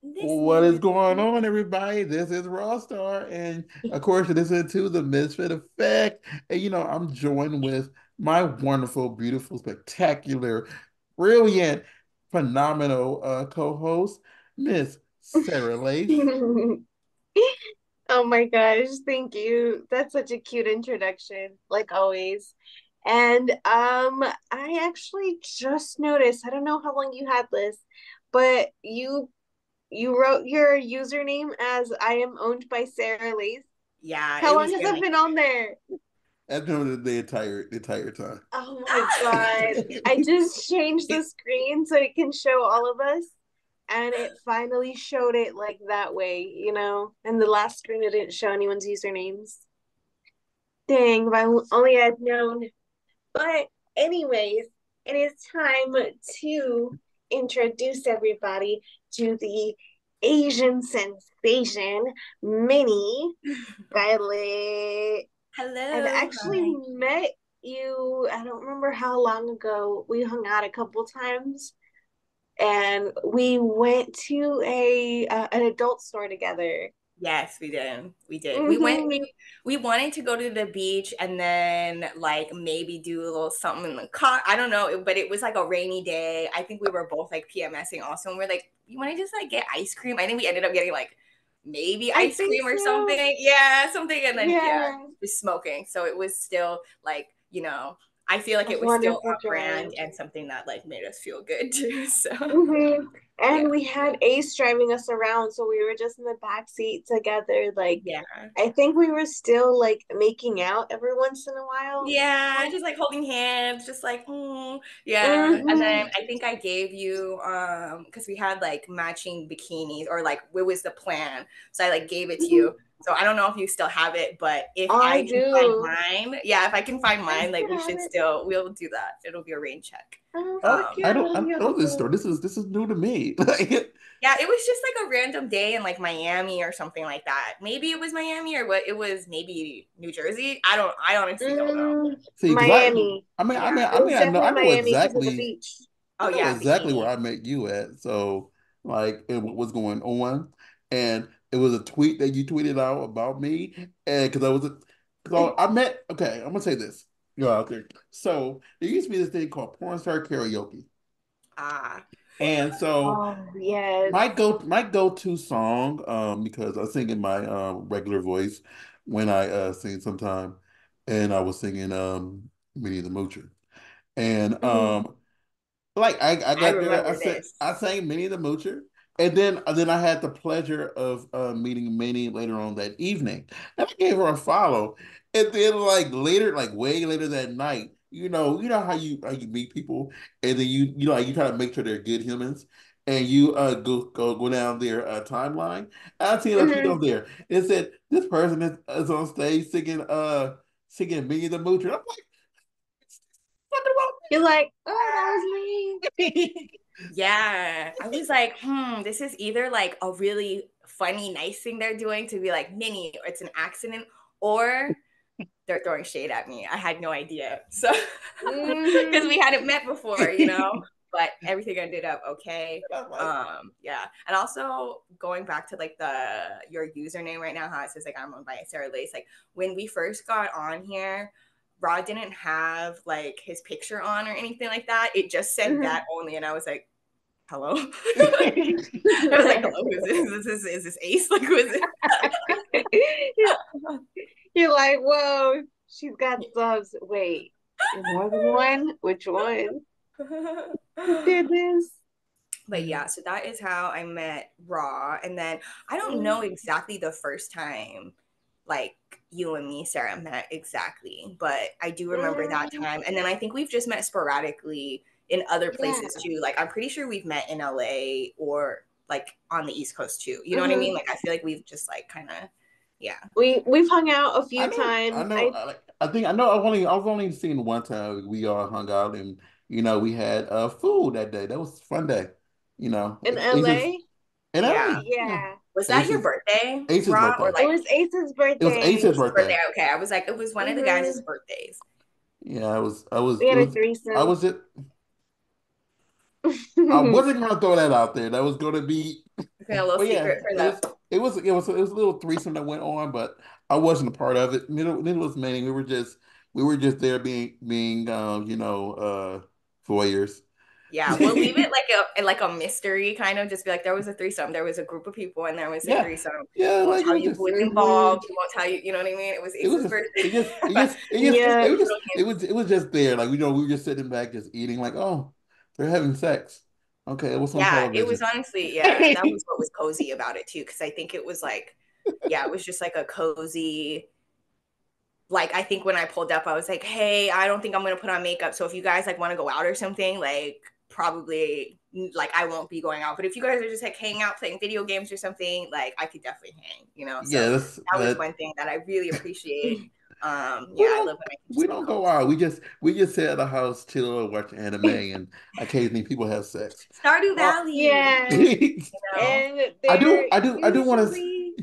This What is is going on, everybody? This is Raw Star, and of course, this is to the Misfit Effect. And I'm joined with my wonderful, beautiful, spectacular, brilliant, phenomenal co-host, Miss Sarah Lace. Oh my gosh, thank you. That's such a cute introduction, like always. And I actually just noticed, I don't know how long you had this, but you wrote your username as I am owned by Sarah Lace. Yeah, How it long was has that getting. been on there? I've known it the entire time. Oh my God. I just changed the screen so it can show all of us. And it finally showed it like that way, And the last screen it didn't show anyone's usernames. Dang, if I only had known. But anyways, it is time to introduce everybody to the Asian sensation, Minnie, Scarlet. I've Hello, actually hi. met you, I don't remember how long ago. We hung out a couple times and we went to a an adult store together. Yes, we did. We did. We went. Hmm. We wanted to go to the beach and then like maybe do a little something in the car. I don't know, but it was like a rainy day. I think we were both like PMSing also, and we're like, you want to just like get ice cream? I think we ended up getting like maybe I ice think cream or so. something. Yeah, something, and then yeah, Yeah. just smoking. So it was still like I feel like A it was still wonderful on brand drive. and something that like made us feel good too. So Hmm. yeah, And we had Ace driving us around, so we were just in the back seat together. Like, yeah. I think we were still like making out every once in a while. Yeah, just like holding hands, just like, yeah. And then Hmm. I think I gave you because we had like matching bikinis or like it was the plan. So I like gave it to you. So I don't know if you still have it, but if Oh, I I can find do. mine, yeah, if I can find I mine, like still we have should it. we'll do that. It'll be a rain check. Oh, Oh, fuck Um, yeah, that'll I be don't know this story. awesome. This is new to me. Like, yeah, it was just like a random day in like Miami or something like that. Maybe it was Miami or what it was maybe New Jersey. I honestly don't know. see, because Miami. Yeah. It was I definitely know Miami because of the exactly. beach. I Oh know yeah, exactly where bikini. I met you at. So, like, and what was going on, and it was a tweet that you tweeted out about me, and because I met. Okay, I'm gonna say this. You know, out there. So there used to be this thing called porn star karaoke, Ah. and so Oh, yes. my go-to song, because I sing in my regular voice when I sing sometime, and I was singing Minnie the Moocher, and Mhm. like I I got there. remember I this. sang Minnie the Moocher, and then I had the pleasure of meeting Minnie later on that evening, and I gave her a follow. And then like later, like way later that night, you know how you meet people, and then like you try to make sure they're good humans, and you go down their timeline. I seen a tweet on Mhm. there. It said this person is on stage singing Minnie the Moocher. I'm like, fucking You're like, oh, that was me. Yeah. I was like, this is either like a really funny, nice thing they're doing to be like Minnie, or it's an accident, or they're throwing shade at me. I had no idea. So, because Hmm. we hadn't met before, wrong. but everything ended up okay. I'm like, Yeah. And also going back to like your username right now, how it says like I'm owned by Sarah Lace. Like when we first got on here, Rod didn't have like his picture on or anything like that. It just said that Hmm. only, and I was like, hello. I was like, hello, who is this? Is this Ace? Like, who is it? You're like, whoa, she's got subs. Wait, more than one? Which one? Goodness. But yeah, so that is how I met Raw. And then I don't know exactly the first time like you and me, Sarah, met exactly, but I do remember that Mm, time. And then I think we've just met sporadically in other yeah. places too. Like I'm pretty sure we've met in LA or like on the East Coast too. You know what I mean? Hmm. Like I feel like we've just like kind of yeah. We've hung out a I few know, I times. know. I think I know. I've only seen one time we all hung out, and we had food that day. That was a fun day. In Aces LA. in Yeah. LA. Yeah, Yeah. Was that your Aces birthday, Ace's Raw, or birthday. It like was Ace's It was Ace's birthday. Ace's birthday? birthday. Okay, I was like, it was one of the guys' Hmm. birthdays. Yeah, I was. I was. We It had a was. I threesome. was it. I wasn't gonna throw that out there. That was gonna be. Okay, a little But yeah, secret for them. it was a little threesome that went on, but I wasn't a part of it. Neither was Manny. We were just there being voyeurs. Yeah, we'll leave it like a mystery kind of. Just be like, there was a threesome, there was a group of people, and there was a Yeah, threesome. yeah, Won't like it tell was you who just was Mhm. involved. Won't tell you. You know what I mean? It was it was Ace's just birthday, Yeah. it was just there. Like we were just sitting back just eating like, oh, they're having sex. Okay, what's on yeah, it was television? honestly, yeah, that was what was cozy about it too. Because I think it was like, yeah, it was just like a cozy. Like I think when I pulled up, I was like, hey, I don't think I'm gonna put on makeup. So if you guys like want to go out or something, like probably like I won't be going out. But if you guys are just like hanging out playing video games or something, like I could definitely hang, you know. So Yeah, that was one thing that I really appreciate. we Yeah, I don't love when I can we just be don't go cozy. out. We just sit at the house, chill, watch anime, and occasionally people have sex. Stardew Uh, Valley, Yeah. I you know. And they're do want to. usually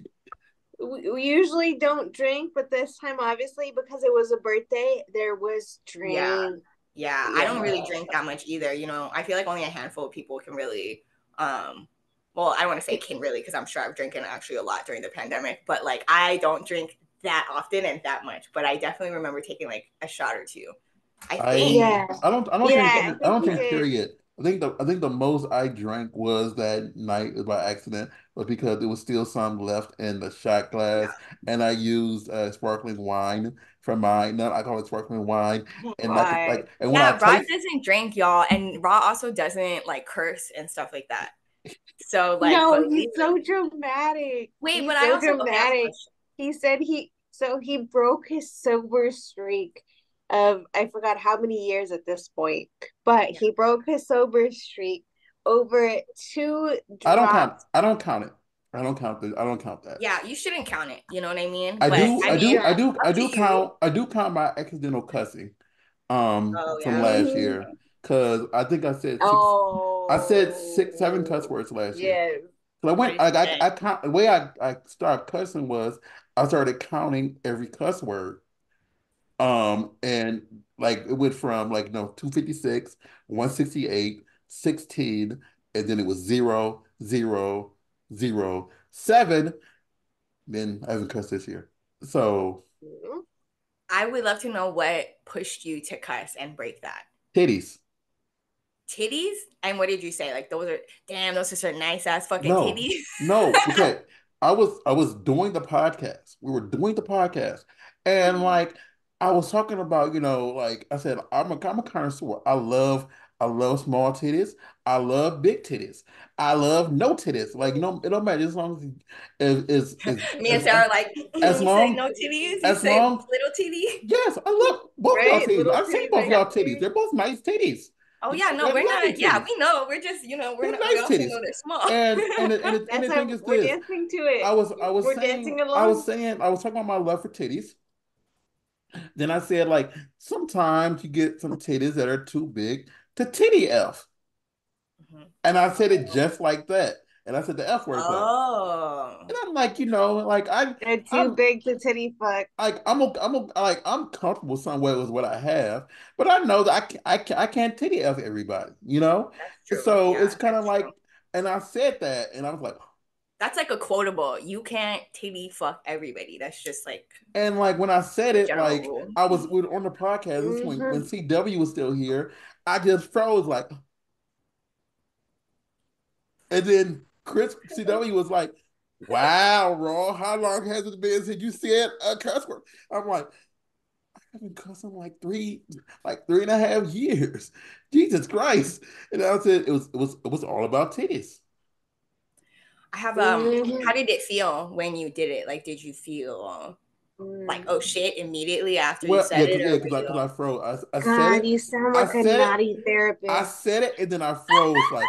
we usually don't drink, but this time obviously because it was a birthday, there was Yeah. drink. Yeah, I don't really Yeah. drink that much either. You know, I feel like only a handful of people can really, well, I don't want to say can really because I'm sure I've drinking actually a lot during the pandemic, but like I don't drink that often and that much. But I definitely remember taking like a shot or two. I think. Yeah. I Yeah, I think don't you think did. period. I think the most I drank was that night by accident, was because there was still some left in the shot glass, Yeah. and I used sparkling wine from my non-alcoholic sparkling wine, Oh and God. and when I Yeah, Rod taste, doesn't drink, y'all, and Rod also doesn't like curse and stuff like that. So like, but No, he's we so dramatic. wait, but He's I so also okay. I have a dramatic. question. He said he broke his sober streak of I forgot how many years at this point, but Yeah. he broke his sober streak over two drops. I don't count it. I don't count that. Yeah, you shouldn't count it. You know what I mean? But I mean, Yeah. up to you. I do count my accidental cussing Oh from yeah. last Mhm. year, because I said six, seven cuss Oh, words last year. yes. So I What went, did you say? I count, the way I started cussing was I started counting every cuss word. And like it went from like, 256, 168, 16, and then it was 0, 0, 0, 7. Then I haven't cussed this year. So Mhm. I would love to know what pushed you to cuss and break that. titties. Titties? And what did you say? Like those are damn, those are some nice ass fucking No, titties. no, because I was doing the podcast. We were doing the podcast, and like I was talking about, like I said, I'm a connoisseur. I love small titties. I love big titties. I love no titties. Like, it don't matter as long as Me and Sarah are like, as you say long no titties, you as say long little titty. yes, I love both of y'all Right? titties. Little I've seen titties both are of y'all titties. healthier. They're both nice titties. Oh yeah, no, They're we're lovely not. Yeah, titties. we know. We're just, we're They're not. We nice also titties. know they're small. And That's the thing how is we're this. dancing to it. We're dancing along. I was talking about my love for titties. Then I said, like, sometimes you get some titties that are too big to titty F. Mhm. And I said it just like that. And I said the F word like, Oh, and I'm like, like They're too I'm big to titty fuck. like like I'm comfortable somewhere with what I have, but I know that I can't titty F everybody, that's true. So Yeah, it's kind of that's true. like, and I said that, and I was like, That's like a quotable. You can't titty fuck everybody. That's just like and like when I said a it, general like rule. we were on the podcast. This is when Hmm. CW was still here. I just froze like, and then Chris CW was like, "Wow, Raw, how long has it been since you said a cuss word?" I'm like, I've been cussing like 3.5 years. Jesus Christ! And I said it was all about titties. I have Hmm. how did it feel when you did it? Like did you feel like oh Mm. shit immediately after you Well, said it or were because you I froze. I said God, it, you sound I like a said it, naughty therapist. and then I froze like.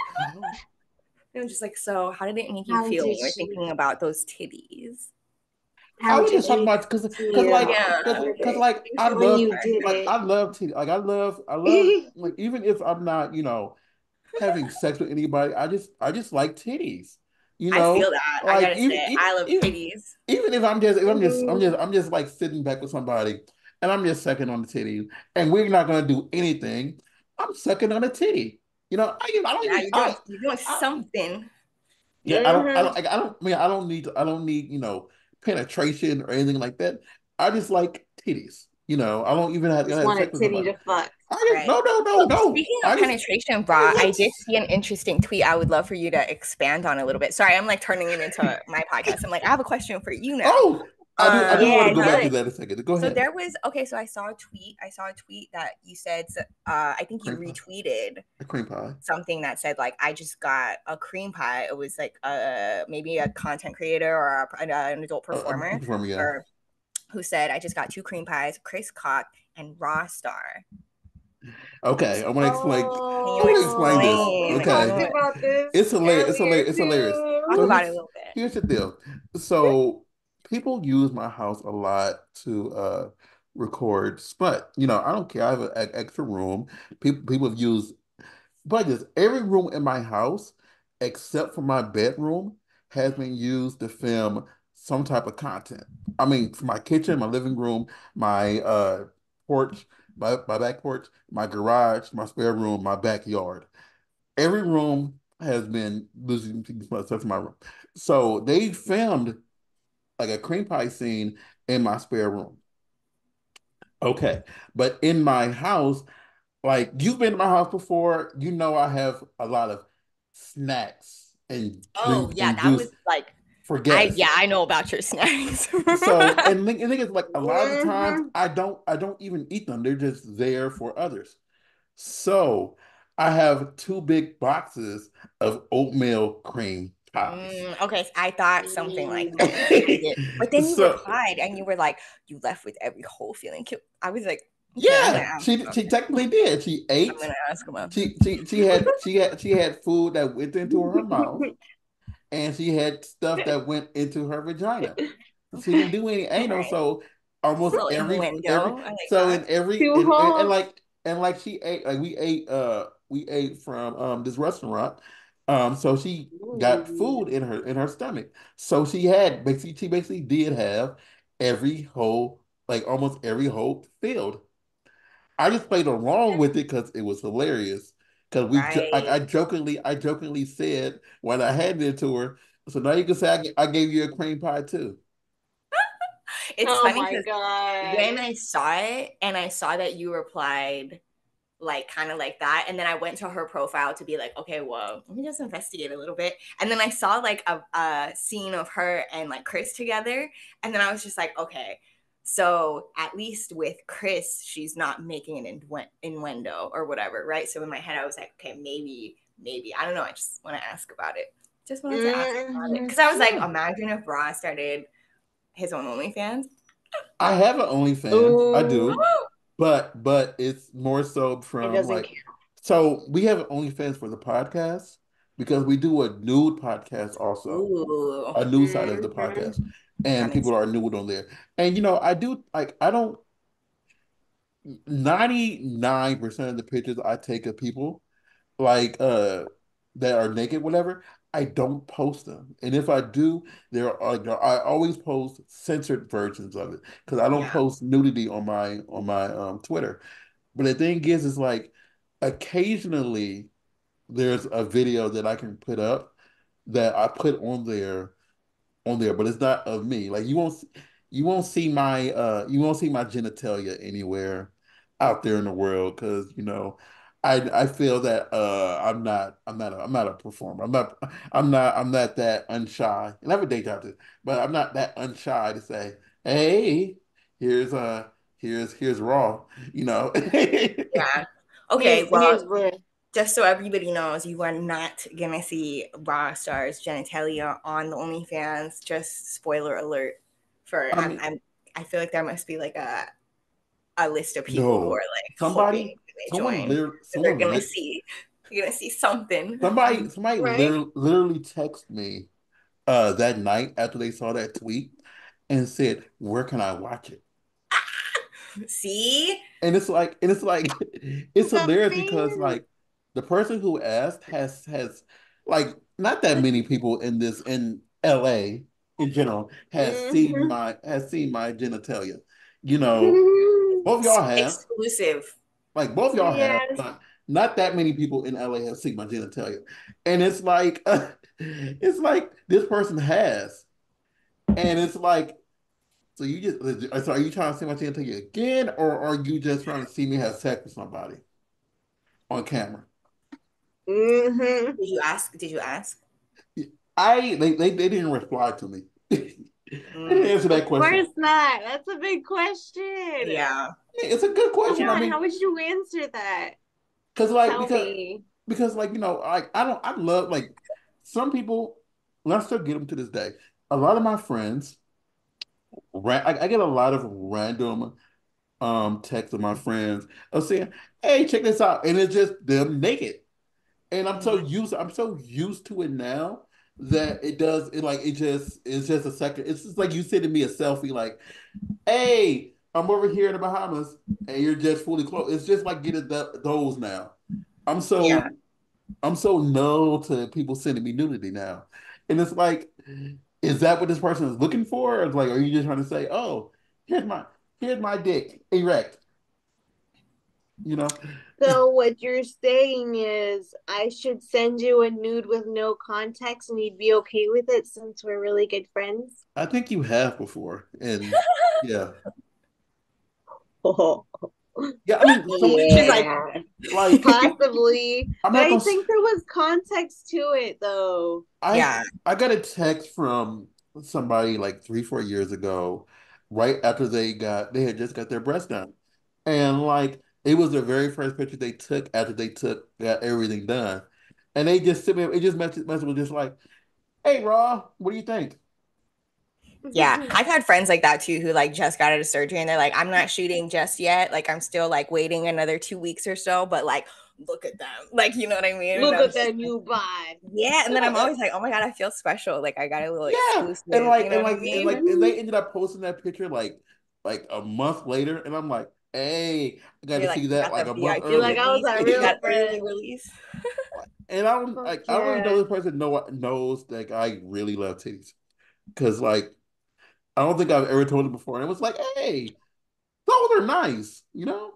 I'm just like, so how did it make you How feel when did you were she? thinking about those titties? I How was did just talking she about feel? Yeah. How did it like I when love you did I it? love TV. Like I love like even if I'm not having sex with anybody, I just like titties. I feel that. I Like gotta say, I love titties. even if I'm just like sitting back with somebody and I'm just sucking on the titty and we're not gonna do anything. I'm sucking on a titty. I don't Yeah, even you're doing I something. Yeah, Mm-hmm. I don't need, penetration or anything like that. I just like titties. I don't even have to Just have want a sex with titty somebody. to fuck. Right. No. Speaking of penetration, bra, I did see an interesting tweet. I would love for you to expand on a little bit. Sorry, I'm like turning it into my podcast. I'm like, I have a question for you now. Oh, I do want Yeah, to go do back to it. that in a second. Go So ahead. there was okay. So I saw a tweet. I saw a tweet that you said. I think you Cream pie. retweeted A cream pie. something that said like, I just got a cream pie. It was like maybe a content creator or an adult performer, Performer, yeah. or who said, I just got two cream pies, Chris Cock and Raw Star. Okay, I want to explain. Can I you want to explain this. We explain? Can Okay, talked you about this it's hilarious. earlier It's hilarious. talk too. So about it a little bit? here's the deal. So people use my house a lot to record smut. I don't care. I have an extra room. People have used, but just every room in my house, except for my bedroom, has been used to film some type of content. I mean, for my kitchen, my living room, my porch, my back porch, my garage, my spare room, my backyard. Every room has been losing stuff in my room. So they filmed like a cream pie scene in my spare room. Okay. But in my house, like you've been to my house before, I have a lot of snacks and Oh drink yeah, and that juice was like for guests. I know about your snacks. So and thing is like a lot of the times Mm-hmm. I don't even eat them. They're just there for others. So I have two big boxes of oatmeal cream pies. Okay, so I thought something like that. I did, but then you So replied and you were like, you left with every whole feeling. I was like, okay, I'm gonna yeah, ask she him. technically did. She I'm ate. gonna ask him. She had food that went into her mouth, and she had stuff that went into her vagina. She didn't Okay, do any all anal, right. so almost Little every innuendo. I like so that. in every Two holes. and like she ate, like we ate from this restaurant. So she got Ooh. food in her stomach. So she basically did have every hole, like almost every hole filled. I just played along with it because it was hilarious. Because Right. I jokingly said when I handed it to her, so now you can say I gave you a cream pie too. It's Oh funny my because god. when I saw it and I saw that you replied like kind of like that, and then I went to her profile to be like, okay, well, let me just investigate a little bit, and then I saw like a scene of her and like Chris together, and then I was just like, okay, so at least with Chris she's not making an innuendo or whatever, right? So in my head I was like, okay, maybe I don't know, I just want to ask about it, just wanted to ask about it Mm-hmm. because I was like, Yeah. imagine if Ross started his own OnlyFans. I have an OnlyFans. I do. Ooh. But it's more so It from doesn't like, count. so we have an OnlyFans for the podcast because we do a nude podcast also, Ooh, a nude side of the Mm-hmm. podcast, that and makes people are nude on there. And I do like I don't 99% of the pictures I take of people like that are naked, whatever, I don't post them. And if I do, I always post censored versions of it because I don't yeah. post nudity on my Twitter. But the thing is like occasionally there's a video that I can put up that I put on there, but it's not of me. Like you won't see my genitalia anywhere out there in the world because I feel that I'm not a performer. I'm not that unshy. And I have a day job too, but I'm not that unshy to say, hey, here's here's raw, you know. Yeah. Okay, well, Here's the just so everybody knows, you are not gonna see Raw Star's genitalia on the OnlyFans. Just spoiler alert. For I mean, I feel like there must be like a list of people who are no. like hoping Somebody, they someone, join. literally, So they're someone, gonna lit, see you're gonna see something. somebody right. literally texted me that night after they saw that tweet and said, "Where can I watch it?" See? And it's like it's The hilarious because thing. like the person who asked has like not that many people in LA in general Mm-hmm. has seen my genitalia. You know, both y'all have Exclusive. like both y'all have, Yes. but not that many people in LA have seen my genitalia, and it's like this person has, and it's like, so you just, so are you trying to see my genitalia again, or are you just trying to see me have sex with somebody on camera? Mm-hmm. Did you ask? Did you ask? They didn't reply to me. They didn't Mm, answer Of that question. course not. That's a big question. yeah. It's a good Come question. I on, mean, how would you answer that? because like Tell me. because like like I love like some people. And I still get them to this day. A lot of my friends, I get a lot of random texts of my friends of saying, "Hey, check this out," and it's just them naked. And Mhm. I'm so used to it now that it does it like it just it's just a second. It's just like you sending me a selfie, like, "Hey, I'm over here in the Bahamas," and you're just fully clothed. It's just like getting those now. I'm Yeah. so I'm so numb to people sending me nudity now. And it's like, is that what this person is looking for? Or it's like, are you just trying to say, oh, here's my here's my dick erect, you know? So what you're saying is I should send you a nude with no context and you'd be okay with it since we're really good friends? I think you have before. And yeah. Oh, Yeah, I mean, some She's people like, yeah, like possibly. I'm But not I gonna think there was context to it though. yeah, I got a text from somebody like 3, 4 years ago, right after they had just got their breast done. And like it was the very first picture they took after got everything done. And they just sent me it just messaged me just like, hey Raw, what do you think? yeah. I've had friends like that too who like just got out of surgery and they're like, I'm not shooting just yet. Like I'm still like waiting another 2 weeks or so, but like look at them. Like, you know what I mean? And Look I'm at just that new bod. yeah. And then I'm Yeah, always like, oh my God, I feel special. Like I got a little yeah. exclusive, you know what I mean? And Mhm. they ended up posting that picture like a month later. And I'm like, hey, I got to You're like, see you that got like the a month You're VIP like, earlier. I was release. a You real got early friend. release. And Fuck I don't even know yeah. this person knows like I really love titties. Because like I don't think I've ever told it before. And it was like, hey, those are nice, you know?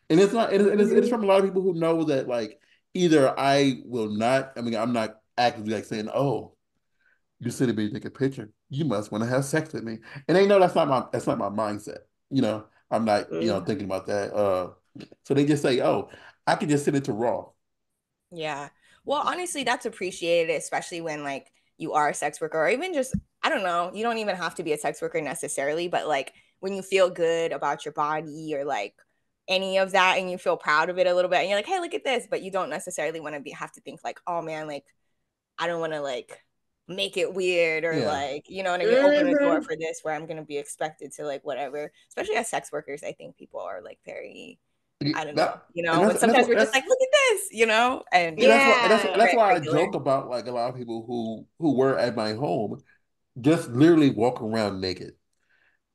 And it's not it's Mhm. from a lot of people who know that like either I will not, I mean, I'm not actively like saying, oh, you sending me a naked picture. You must want to have sex with me. And they know that's not my mindset. You know, I'm not, Mhm. thinking about that. So they just say, oh, I can just send it to Raw. Yeah. Well, honestly, that's appreciated, especially when like you are a sex worker or even just, I don't know, you don't even have to be a sex worker necessarily, but like when you feel good about your body or like any of that and you feel proud of it a little bit and you're like, hey, look at this, but you don't necessarily want to be have to think like, oh man, like I don't want to like make it weird or Yeah. like, you know what I mean, open a door Mhm. for this where I'm gonna be expected to like whatever. Especially as sex workers, I think people are like very I don't know, That you know, when and that's sometimes we're just like, look at this, you know, and Yeah. that's very why I regular. joke about like a lot of people who were at my home just literally walk around naked.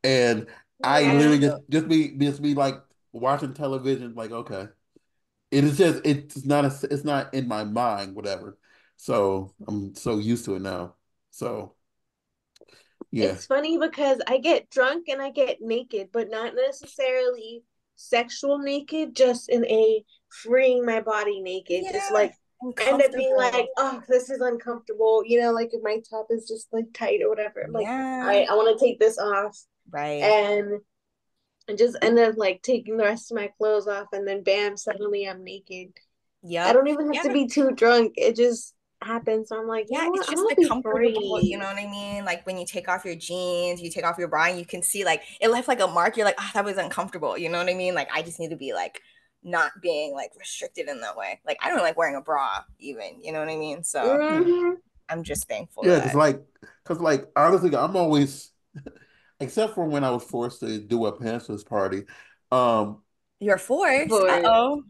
And I That's literally Yeah. true. just be like watching television, like, okay. It's not in my mind, whatever. So I'm so used to it now. So yeah. It's funny because I get drunk and I get naked, but not necessarily sexual naked, just in a freeing my body naked. Just Yeah. like end up being Uncomfortable. like, oh, this is uncomfortable. You know, like if my top is just like tight or whatever. I'm like, Yeah. I want to take this off. Right. And I just end up like taking the rest of my clothes off and then bam, suddenly I'm naked. I Yep. don't even have Yeah. to be too drunk. It just happens. So I'm like, you Yeah, know it's what? I'm just gonna the be comfortable, you know free. what I mean? Like when you take off your jeans, you take off your bra, and you can see like it left like a mark. You're like, oh, that was uncomfortable. You know what I mean? Like I just need to be like not being like restricted in that way. Like I don't like wearing a bra even, you know what I mean? So Yeah. Hmm. I'm just thankful Yeah, that cause like honestly, I'm always except for when I was forced to do a pantsless party. Um you're forced. For Uh-oh.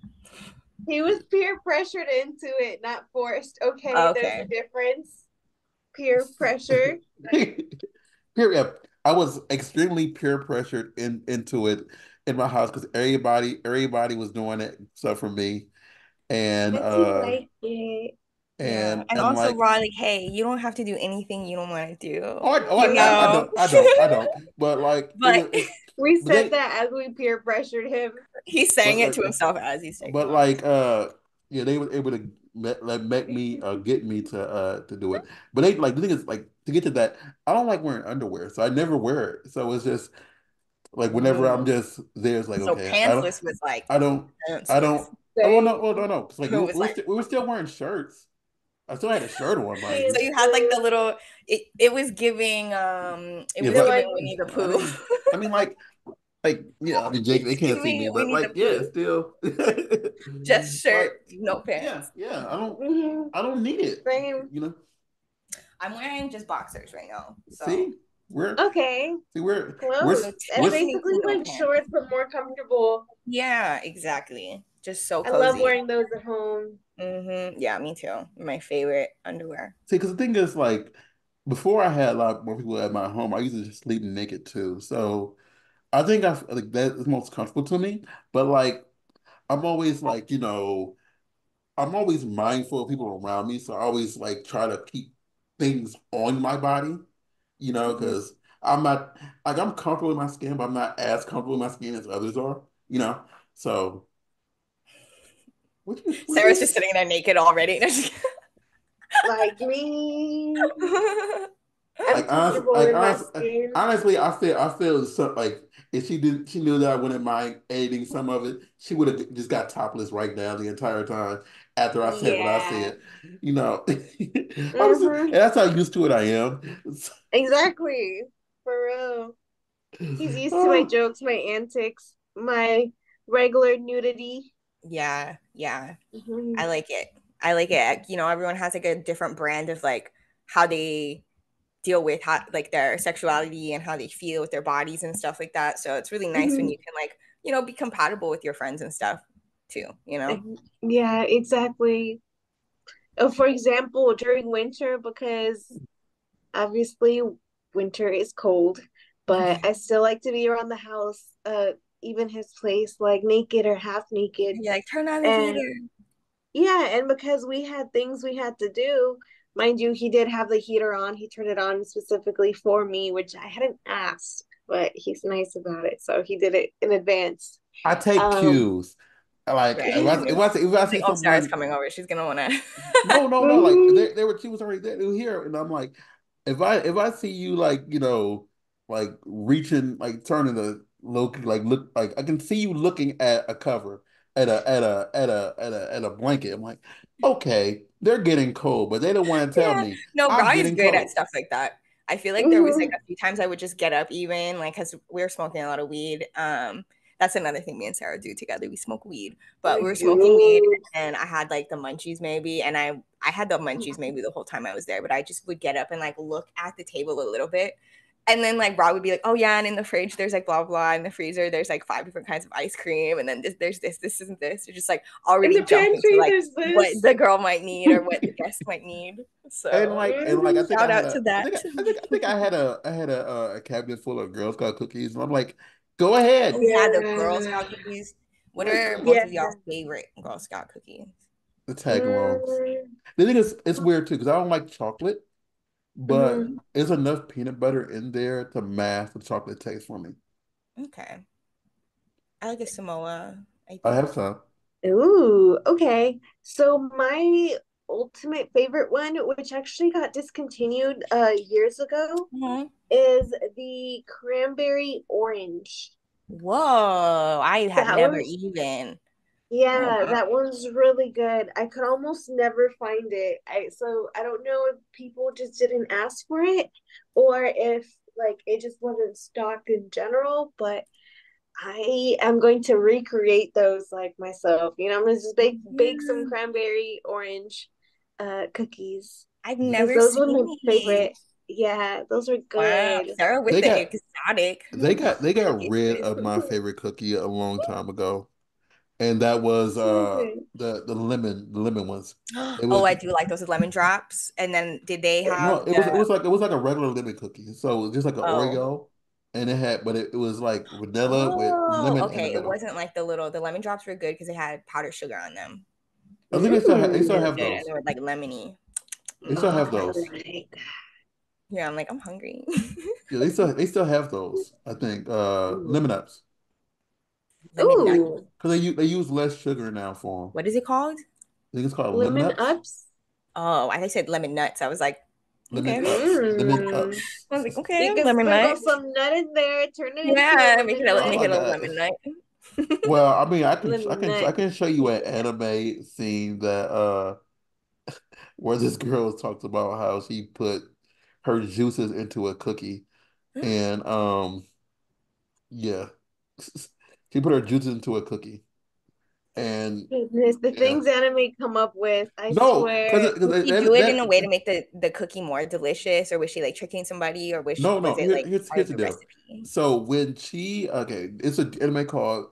he was peer pressured into it, not forced. Okay, there's a Okay. difference. Peer pressure. Period. I was extremely peer pressured into it in my house because everybody was doing it except for me. And Guess you like it. Yeah. And and also like Raw, like, hey, you don't have to do anything you don't want to do, I, you know? I don't. But like it But was, it's, We but said that as we peer pressured him. he's saying but it like, to himself as he's saying but it. like yeah, they were able to make me get me to do it. But they like the thing is like to get to that, I don't like wearing underwear, so I never wear it. So it's just like whenever I'm Mm. just there, it's like So okay, pantsless was like I don't, I pantsless. don't. Oh Same. no, oh no, no. 'Cause, like It was like we were still wearing shirts. I still had a shirt on, mind Same. so you. you had like the little it was giving it Yeah, was The like giving like Winnie the I Pooh. mean, I mean, yeah. I mean, Jake, they It's can't see giving me, but Winnie the like, yeah, Pooh. still, Just shirt, like, no yeah, pants. yeah. mhm, I don't need it. same. You know. I'm wearing just boxers right now. So See, we're Okay. see, Well, so that's we're basically technically no like pants. shorts, but more comfortable. Yeah, exactly. Just so I love cozy. wearing those at home. Yeah, me too. My favorite underwear. see, because the thing is, like, before I had a lot more people at my home, I used to just sleep naked too. So I think I like that is most comfortable to me. But like, I'm always like, I'm always mindful of people around me, so I always like try to keep things on my body, Mhm. because I'm not like I'm comfortable with my skin, but I'm not as comfortable with my skin as others are, you know. So what Sarah's you just sitting there naked already. Like me, I'm comfortable like in my skin. honestly, I feel so like if she knew that I wouldn't mind editing some of it, she would have just got topless right now the entire time after I said what I Yeah. said, you know. And Mm-hmm. that's how used to it I am. Exactly. For real. He's used to my Oh, jokes, my antics, my regular nudity. Yeah, yeah. Mhm. I like it. I like it. You know, everyone has like a different brand of like how they deal with how like their sexuality and how they feel with their bodies and stuff like that. So it's really nice when Mhm. you can like, be compatible with your friends and stuff too, you know? Yeah, exactly. For example, during winter, because obviously winter is cold, but I still like to be around the house, even his place, like naked or half naked. You're like, turn on the And heater. yeah, and because we had things we had to do, mind you, he did have the heater on. He turned it on specifically for me, which I hadn't asked, but he's nice about it. So he did it in advance. I take Um, cues. Like Right. if I It's like, see oh, Sarah's someone, coming over. She's gonna wanna no, no, no, like mhm. she was already there, they were here, and I'm like, if I see you like like reaching like turning the look like look like I can see you looking at a cover at a blanket. I'm like, okay, they're getting cold, but they don't want to tell Yeah. me No, I'm Rye is getting good at cold. stuff like that. I feel like there was like Mhm. a few times I would just get up even like because we were smoking a lot of weed. That's another thing me and Sarah do together. We smoke weed, but We we were smoking weed do. and I had like the munchies maybe, and I had the munchies maybe the whole time I was there, but I just would get up and like look at the table a little bit. And then like Rob would be like, "Oh yeah, and in the fridge there's like blah blah. In the freezer there's like five different kinds of ice cream, and then there's this isn't this." You're just like In already the jumping to pantry, like there's what this. the girl might need or what the guest might need. So And like I Mhm. think shout I had out to a that. I think I had a cabinet full of Girl Scout cookies, and I'm like, go ahead, Oh yeah, the Girl Yeah. Scout cookies. What like are both Yeah. of y'all's favorite Girl Scout cookies? the tag alongs. Mm-hmm. The thing is, it's weird too because I don't like chocolate, but Mm-hmm. there's enough peanut butter in there to mask the chocolate taste for me. Okay. I like a Samoa, I I think. have some. Ooh, okay. So my ultimate favorite one, which actually got discontinued years ago, Mhm. is the cranberry orange. Whoa, I have That never one's even. Oh Yeah, wow. that one's really good. I could almost never find it. I don't know if people just didn't ask for it or if like it just wasn't stocked in general, but I am going to recreate those like myself. I'm gonna just bake some Yeah. cranberry orange cookies I've because never those were my seen these. favorite. Yeah, those are Wow. good. Sarah with They the got exotic they got cookies. rid of my favorite cookie a long time ago, and that was Which one? the lemon ones. It Oh, was I do like those lemon drops. And then did they no, have the it was like a regular lemon cookie, so it was just like an oh. Oreo, and it was like vanilla with Oh, lemon in the okay. It middle. wasn't like the lemon drops were good because they had powdered sugar on them. I think they still Really have good, and those. they were like lemony. They still have I those. like Yeah, I'm like, I'm hungry. Yeah, they still have those. I think Ooh. lemon ups Lemon nut. Ooh, because they use less sugar now for them. What is it called? I think it's called lemon lemon ups. ups. Oh, I said lemon nuts. I was like, Lemon okay. ups. Lemon Mm. ups. I was like, You okay, can lemon sprinkle nut. some nut in there, turn it into a Yeah, lemon Oh make my it a God. lemon nut. Well, I mean, lemon nut. I can show you an anime scene that where this girl talks about how she put her juices into a cookie and yeah. She put her juices into a cookie and Goodness, the yeah. things anime come up with, I No, swear. Did she do it in a way to that make the cookie more delicious, or was she like tricking somebody, or was no, it like part here's of the the deal. recipe? So when she okay, it's an anime called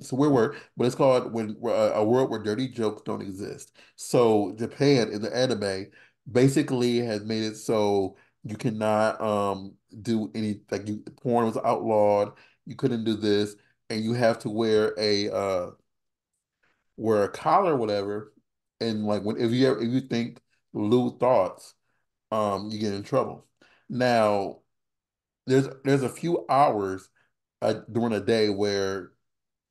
so where we're but it's called when a world where dirty jokes don't exist. So Japan in the anime basically has made it so you cannot do any like you porn was outlawed, you couldn't do this, and you have to wear a collar or whatever, and like when if you think lewd thoughts, you get in trouble. Now there's a few hours during a day where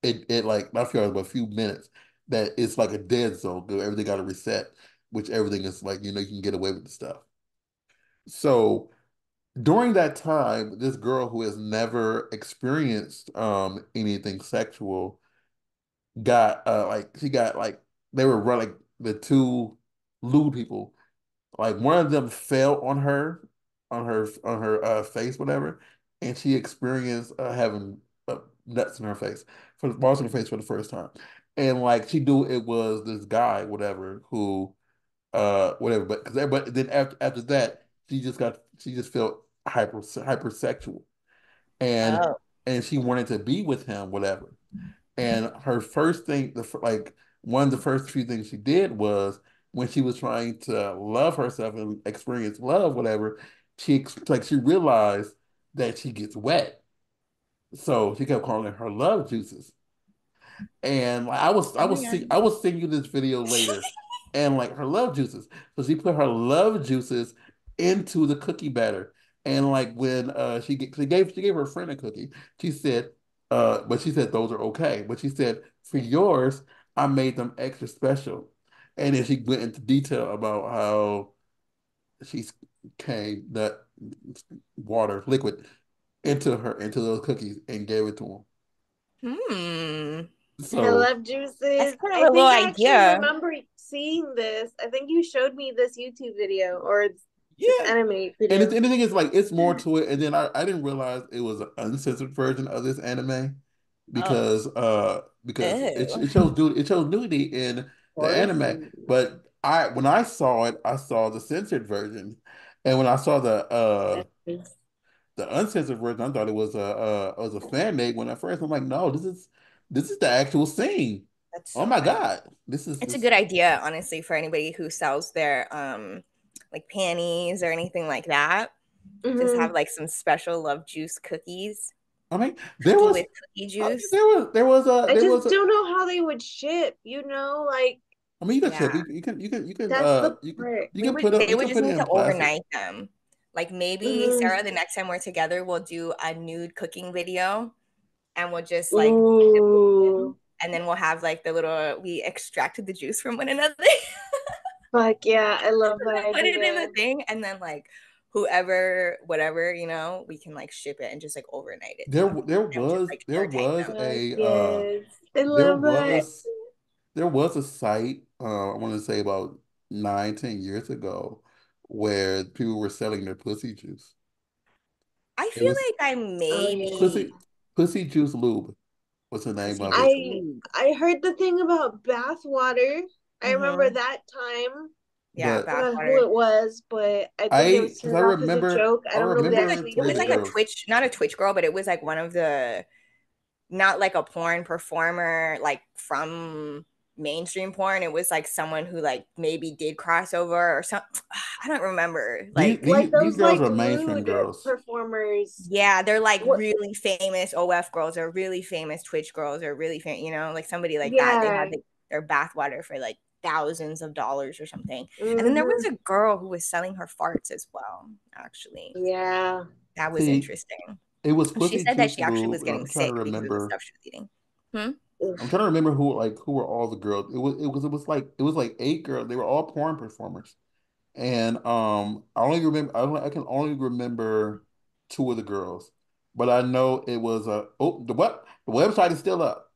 it like not a few hours, but a few minutes that it's like a dead zone. Everything got to reset, which everything is like you can get away with the stuff. So during that time, this girl who has never experienced anything sexual got like she got like they were running the two lewd people. Like one of them fell on on her face, whatever, and she experienced having nuts in her face balls in her face for the first time. And like she knew it was this guy, whatever, who whatever, but then after that, she just felt hypersexual and Oh, she wanted to be with him, whatever. And her first thing, like one of the first few things she did was when she was trying to love herself and experience love, whatever, she realized that she gets wet. So she kept calling it her love juices. And like, oh my I god. will send you this video later, and like her love juices. So she put her love juices into the cookie batter, and like when she gave her friend a cookie, she said, but she said those are okay, but she said for yours, I made them extra special, and then she went into detail about how she came that water liquid into those cookies and gave it to him. Hmm. I So love That's juices. kind of I a little think I actually idea. remember seeing this. I think you showed me this YouTube video or this yeah. anime And video. the thing is, like, it's more to it. And then I didn't realize it was an uncensored version of this anime Oh, because ew. it shows nudity in the anime. Ooh. But I when I saw it, I saw the censored version, and when I saw the uncensored version, I thought it was a fan made. When at first I'm like, no, this is the actual scene. That's Oh so my funny. God, It's a this. good idea, honestly, for anybody who sells their like panties or anything like that. Just have Hmm. like some special love juice cookies. I mean, Cookie with cookie juice. I there just was a don't know how they would ship, like I mean, you can chip. Yeah. that's the part. They you would can just put it need in to plastic. overnight them. Like maybe Hmm. Sarah, the next time we're together, we'll do a nude cooking video and we'll just like dip it in, Ooh. and then we'll have like the little we extracted the juice from one another. Fuck yeah, I love that Put it in the idea. thing and then like whoever, whatever, we can like ship it and just like overnight it to them and just like airtight them. Fuck yes. I there love that. was there was a site I want to say about 9, 10 years ago where people were selling their pussy juice. I It feel was like I Oh yeah. maybe pussy juice lube. What's the name pussy of it? juice. I Ooh. I heard the thing about bath water. I remember Mm-hmm. that time. Yeah, But Forgot who bathwater. it was, but I think it was because I started off as a remember joke. I don't know It who was like I actually it three of was did the like a it. girls. Twitch, not a Twitch girl, but it was like one of the not like a porn performer like from mainstream porn. It was like someone who like maybe did crossover or something. I don't remember. Like Like These those girls like are mainstream lewd girls. performers. yeah, they're like What? really famous OF girls or really famous Twitch girls or really famous, like somebody like that. They Yeah. had their bathwater for like thousands of dollars or something. And then there was Mm-hmm. a girl who was selling her farts as well, actually. Yeah. That was See, interesting. it was She Pussy said that Juice she actually was Lube, and getting I'm trying to sick because of the remember. stuff she was eating. Hmm? I'm Oof. trying to remember who were all the girls. It was like eight girls. They were all porn performers. And I can only remember two of the girls. But I know it was the website is still up.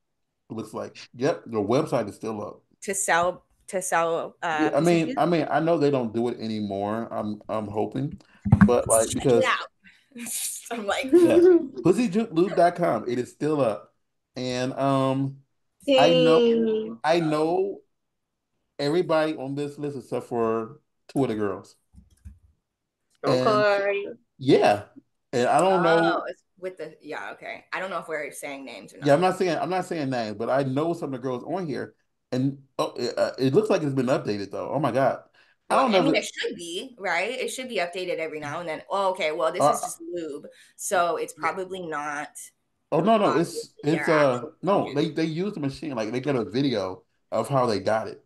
It looks like. Yep, the website is still up. To sell I pussy mean, juice. I know they don't do it anymore. I'm hoping. But Let's like check it because out. I'm like, yeah, pussylube.com, it is still up. And I know Dang. I know everybody on this list except for two of the girls. And Okay. yeah. And I don't oh, know. it's with the yeah, okay. I don't know if we're saying names or Yeah, not. I'm not saying names, but I know some of the girls on here, and it looks like it's been updated though. Oh my God, I Well, don't I know mean, if it should be, right? It should be updated every now and then. Oh, okay. Well, this is uh, just lube, so it's probably not oh no, obviously it's their actual no, juice. they use the machine, like they got a video of how they got it.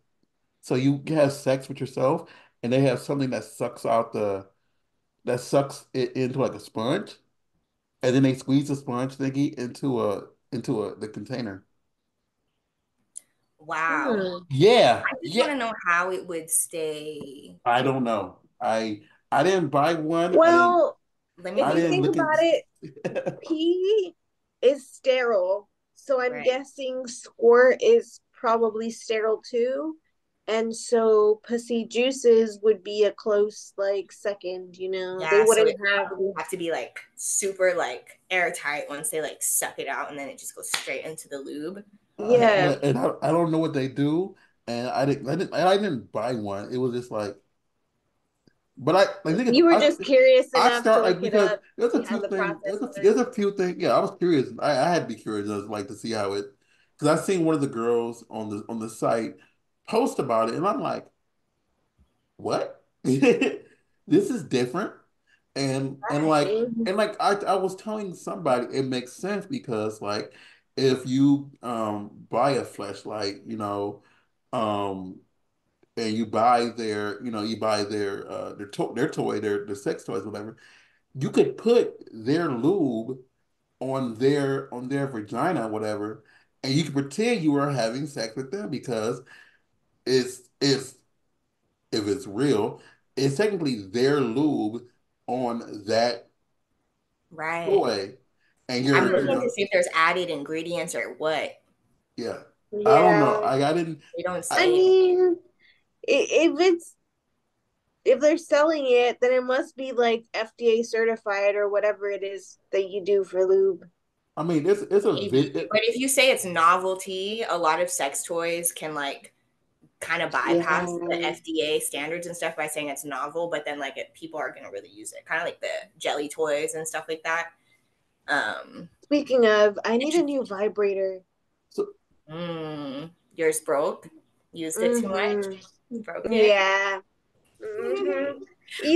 So you can have sex with yourself, and they have something that sucks it into like a sponge, and then they squeeze the sponge thingy into a the container. Wow. Hmm. Yeah, I just yeah. want to know how it would stay. I don't know. I didn't buy one. Well, Let me if I you Google didn't think look about at. it, pee is sterile. So it. I'm Right. guessing squirt is probably sterile too. And so pussy juices would be a close like second, you know. They Yeah, so wouldn't it have probably have to be like super like airtight once they like suck it out and then it just goes straight into the lube. yeah. And I don't know what they do, and I didn't buy one. It was just like, but I think You were just curious I enough to start like look it because up, there's a see how few the things. process There's was. a few things. Yeah, I was curious. I had to be curious, just like to see how it. Because I seen one of the girls on the site post about it, and I'm like, what? This is different. Right. And like I was telling somebody, it makes sense because like if you buy a flashlight, and you buy you buy their toy, their sex toys, whatever, you could put their lube on their vagina, whatever, and you can pretend you are having sex with them because it's if it's real, it's technically their lube on that Right. toy, and I'm you're, looking to see if there's added ingredients or what. yeah. I don't know. Yeah. I didn't. They don't I, I say anything. mean, if it's if they're selling it, then it must be like FDA certified or whatever it is that you do for lube. I mean, it's a Maybe. vid. But if you say it's novelty, a lot of sex toys can like kind of Yeah. bypass the FDA standards and stuff by saying it's novel, but then like people are gonna really use it. Kind of like the jelly toys and stuff like that. Um Speaking of, I need a new vibrator. So yours broke. Used it too much. Mm-hmm. Broke it. Yeah. Mm-hmm.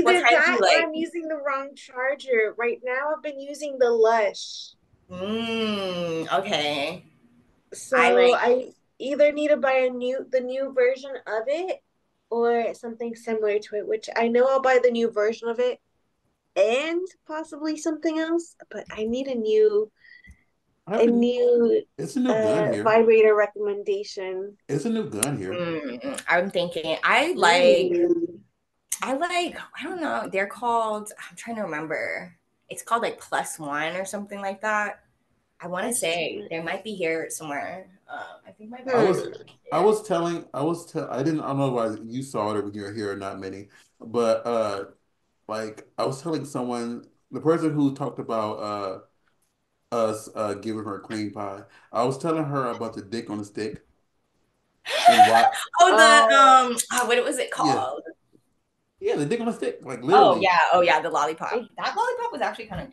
What Either kind do that you or like? I'm using the wrong charger. Right now, I've been using the Lush. Okay. I So like I either need to buy the new version of it or something similar to it, which I know I'll buy the new version of it and possibly something else, but I need I have a new it's a new gun here. vibrator recommendation. It's a new gun here. I'm thinking Ooh. I don't know. They're called I'm trying to remember. It's called like plus one or something like that. I want to That's say they might be here somewhere. I think my I battery was hmm. I didn't I don't know if you saw it or when you were here or not, many, but like I was telling someone, the person who talked about us giving her cream pie. I was telling her about the dick on the stick and why. Oh, Oh, what was it Yeah, called? yeah, the dick on the stick, like literally. Oh yeah, the lollipop. it, That lollipop was actually kind of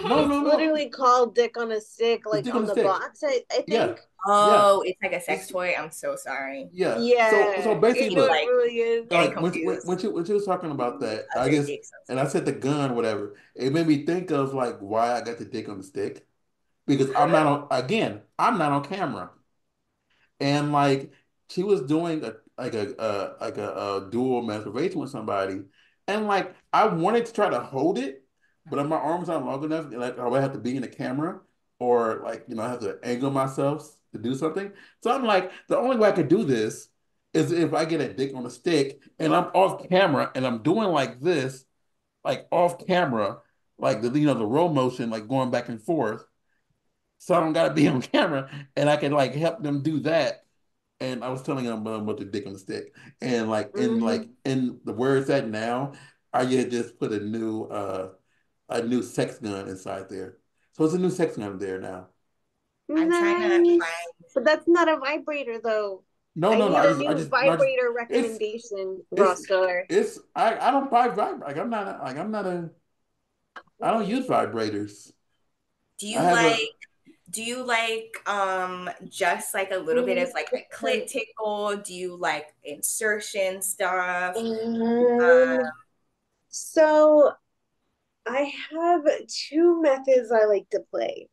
No, good. it's no, no, literally called Dick on a Stick, the like dick on on the the stick. box, I Yeah, think. yeah. Oh, it's like a sex It's toy. I'm so sorry. yeah. So Yeah, basically, no, People it look, like really is. getting like confused. when she was talking about that, I Other guess, dicks on and I said the sticks. gun, whatever. It made me think of like why I got the dick on the stick because I'm not on again. I'm not on camera. and like she was doing a dual masturbation with somebody, and like I wanted to try to hold it, but my arms aren't long enough. Like I would have to be in the camera, or like I have to angle myself to do something. So I'm like, the only way I could do this is if I get a dick on a stick and I'm off camera and I'm doing like this, like off camera, like the roll motion, like going back and forth. So I don't gotta be on camera, and I can like help them do that. And I was telling them about the dick on the stick, and Mhm. in the where it's at now, I just put a new sex gun inside there. So it's a new sex gun there now. I'm trying to Nice. find. But that's not a vibrator though. No, I no, no. need a I new just no. vibrator It's recommendation, it's Rostar. I don't buy vibrators. I don't use vibrators. Do I you have like? a Do you like just like a little bit of like a clit tickle? Do you like insertion stuff? Um, so I have two methods I like to play.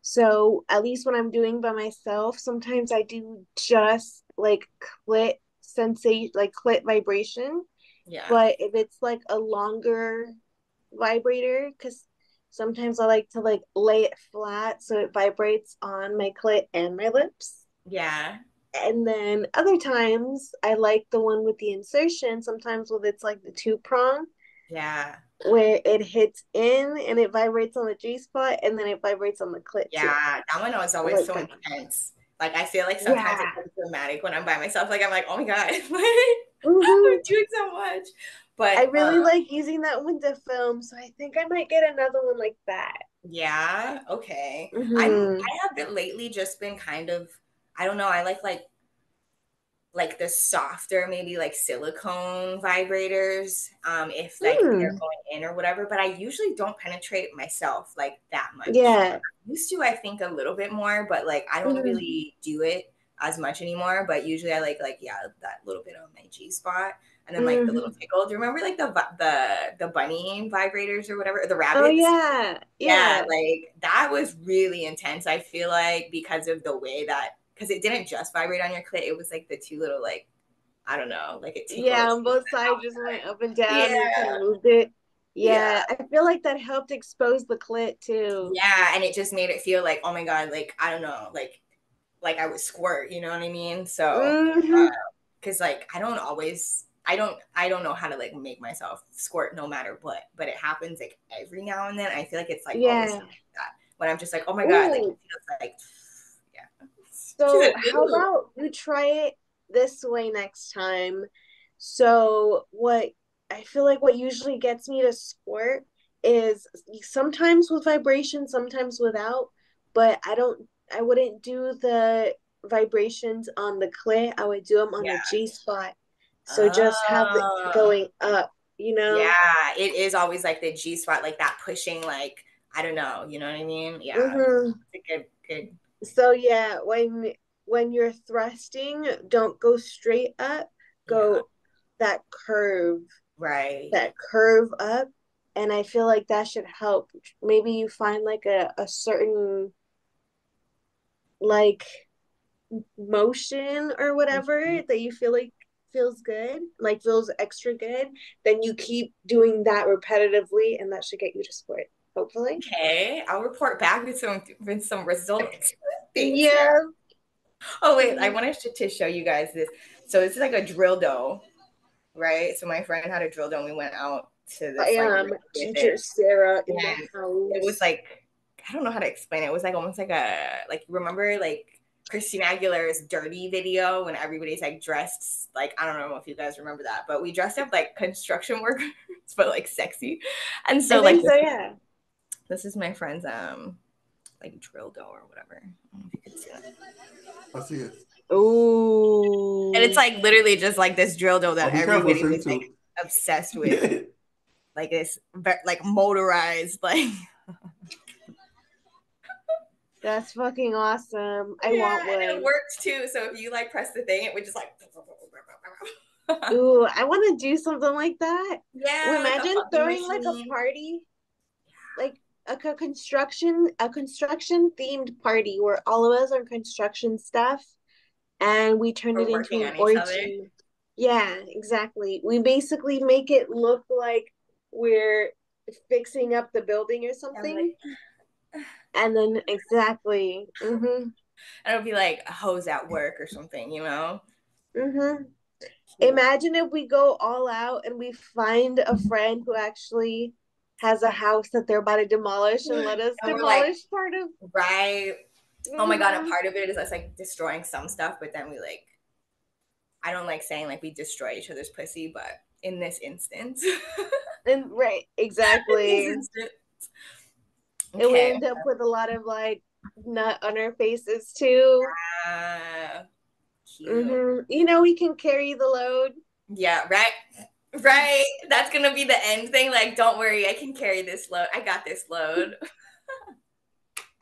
So at least when I'm doing by myself, sometimes I do just like clit sensation, like clit vibration. Yeah. But if it's like a longer vibrator, because sometimes I like to like lay it flat so it vibrates on my clit and my lips. Yeah. And then other times I like the one with the insertion, sometimes with it's like the two prong Yeah. where it hits in and it vibrates on the G spot and then it vibrates on the clit too. Yeah. That one is I always like so that. intense. Like I feel like sometimes Yeah. it gets dramatic when I'm by myself. Like I'm like, oh my God, like Hmm. I'm doing so much. I But really like using that one to film, so I think I might get another one like that. yeah, okay. Hmm. I have been lately just been kind of, I don't know, I like the softer, maybe like silicone vibrators, if like they're Mm. going in or whatever. But I usually don't penetrate myself like that much. Yeah. Used to, I think, a little bit more, but like I don't Hmm. really do it as much anymore. But usually, I like yeah, that little bit on my G spot, and then like the little Hmm. tickle. Do you remember like the bunny vibrators or whatever, or the Oh rabbits? yeah. Yeah, Yeah. like that was really intense. I feel like because of the way that because it didn't just vibrate on your clit, it was like the two little like I don't know, like it Yeah, tickles. on both sides just went up and down and it kind of Yeah, moved it. yeah, Yeah, I feel like that helped expose the clit too. yeah, and it just made it feel like oh my god, like I don't know, like I would squirt. You know what I mean? So Hmm. because like I don't always. I don't know how to like make myself squirt no matter what, but it happens like every now and then. I feel like it's like always Yeah. like that when I'm just like, oh my god, like it Ooh. feels like yeah. She's a So how dude. about you try it this way next time? So what I feel like what usually gets me to squirt is sometimes with vibration, sometimes without, but I wouldn't do the vibrations on the clit. I would do them on the Yeah. G spot. So just have it Oh, going up, you know? yeah. It is always like the G spot, like that pushing, like, I don't know. You know what I mean? Yeah. Hmm. It's a good, So yeah, when you're thrusting, don't go straight up, yeah. go that curve, Right. that curve up. And I feel like that should help. Maybe you find like a certain like motion or whatever that you feel like feels good, like feels extra good, then you keep doing that repetitively and that should get you to squirt, hopefully. Okay. I'll report back with some results. Thanks, girl. Yeah. Oh, wait. I wanted to show you guys this. So this is like a drill dough, right? So my friend had a drill dough and we went out to I this like am with teacher it. Sarah in the And it was house. like I don't know how to explain it. It was like almost like a like remember like Christina Aguilera's Dirty video when everybody's like dressed like I don't know if you guys remember that, but we dressed up like construction workers, but like sexy. And I so like think so, yeah. this is my friend's like drill dough or whatever. I don't know if you can see that. I see it. And it's Ooh, like literally just like this drill dough Oh, that be careful, everybody was sing like to. obsessed with, like this like motorized like that's fucking awesome. I yeah, want and it one. worked too. So if you like press the thing, it would just like Ooh, I want to do something like that. yeah, like a Imagine hugging throwing like a machine. party, like a construction themed party where all of us are construction stuff and we turn it We're into working an on each other. orgy. Yeah, exactly. We basically make it look like we're fixing up the building or I'm something. like, And then exactly. Mm-hmm. and it'll be like a hose at work or something, you know? Mm-hmm. Cute. Imagine if we go all out and we find a friend who actually has a house that they're about to demolish and let us And we're like, demolish part of. right. Oh my God. And Mm-hmm. part of it is us like destroying some stuff, but then we like, I don't like saying like we destroy each other's pussy, but in this instance, And right, in this exactly. instance. And we Okay. end up with a lot of like nut on our faces too. Cute. Mm-hmm. You know, we can carry the load. Yeah, right. Right. That's gonna be the end thing. Like, don't worry, I can carry this load. I got this load.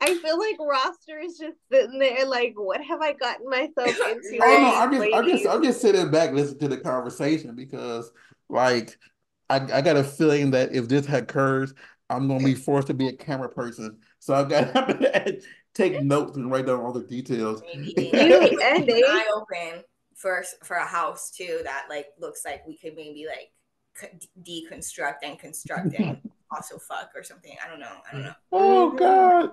I feel like roster is just sitting there like, what have I gotten myself into Oh with no, Right. these I'm just ladies? I'm just sitting back listening to the conversation because like I got a feeling that if this occurs, I'm gonna be forced to be a camera person. So I'm gonna take notes and write down all the details. Maybe like You keep and an Ace. eye open for a house too that like looks like we could maybe like deconstruct and construct and also fuck or something. I don't know. I don't know. Oh Mm-hmm. God.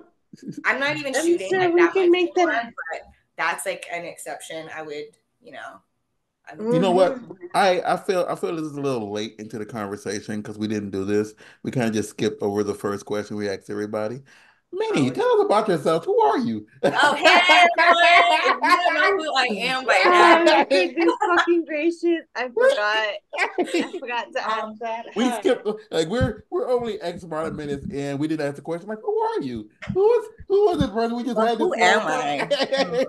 I'm not even I'm shooting sure like we that can much make that anymore, happen. but that's like an exception. I would, you know, I would You do. know what? Mm-hmm. I feel this is a little late into the conversation because we didn't do this. We kind of just skipped over the first question we asked everybody. Oh, Minnie, tell us about yourself. Who are you? oh, hey everyone! If you don't know who I am by now, Oh, goodness fucking gracious. I forgot. I forgot to ask um, that. We Huh. skipped like we're only X amount of minutes and we didn't ask the question like who are you? Who is this person? We just well, had this who am long talk. I?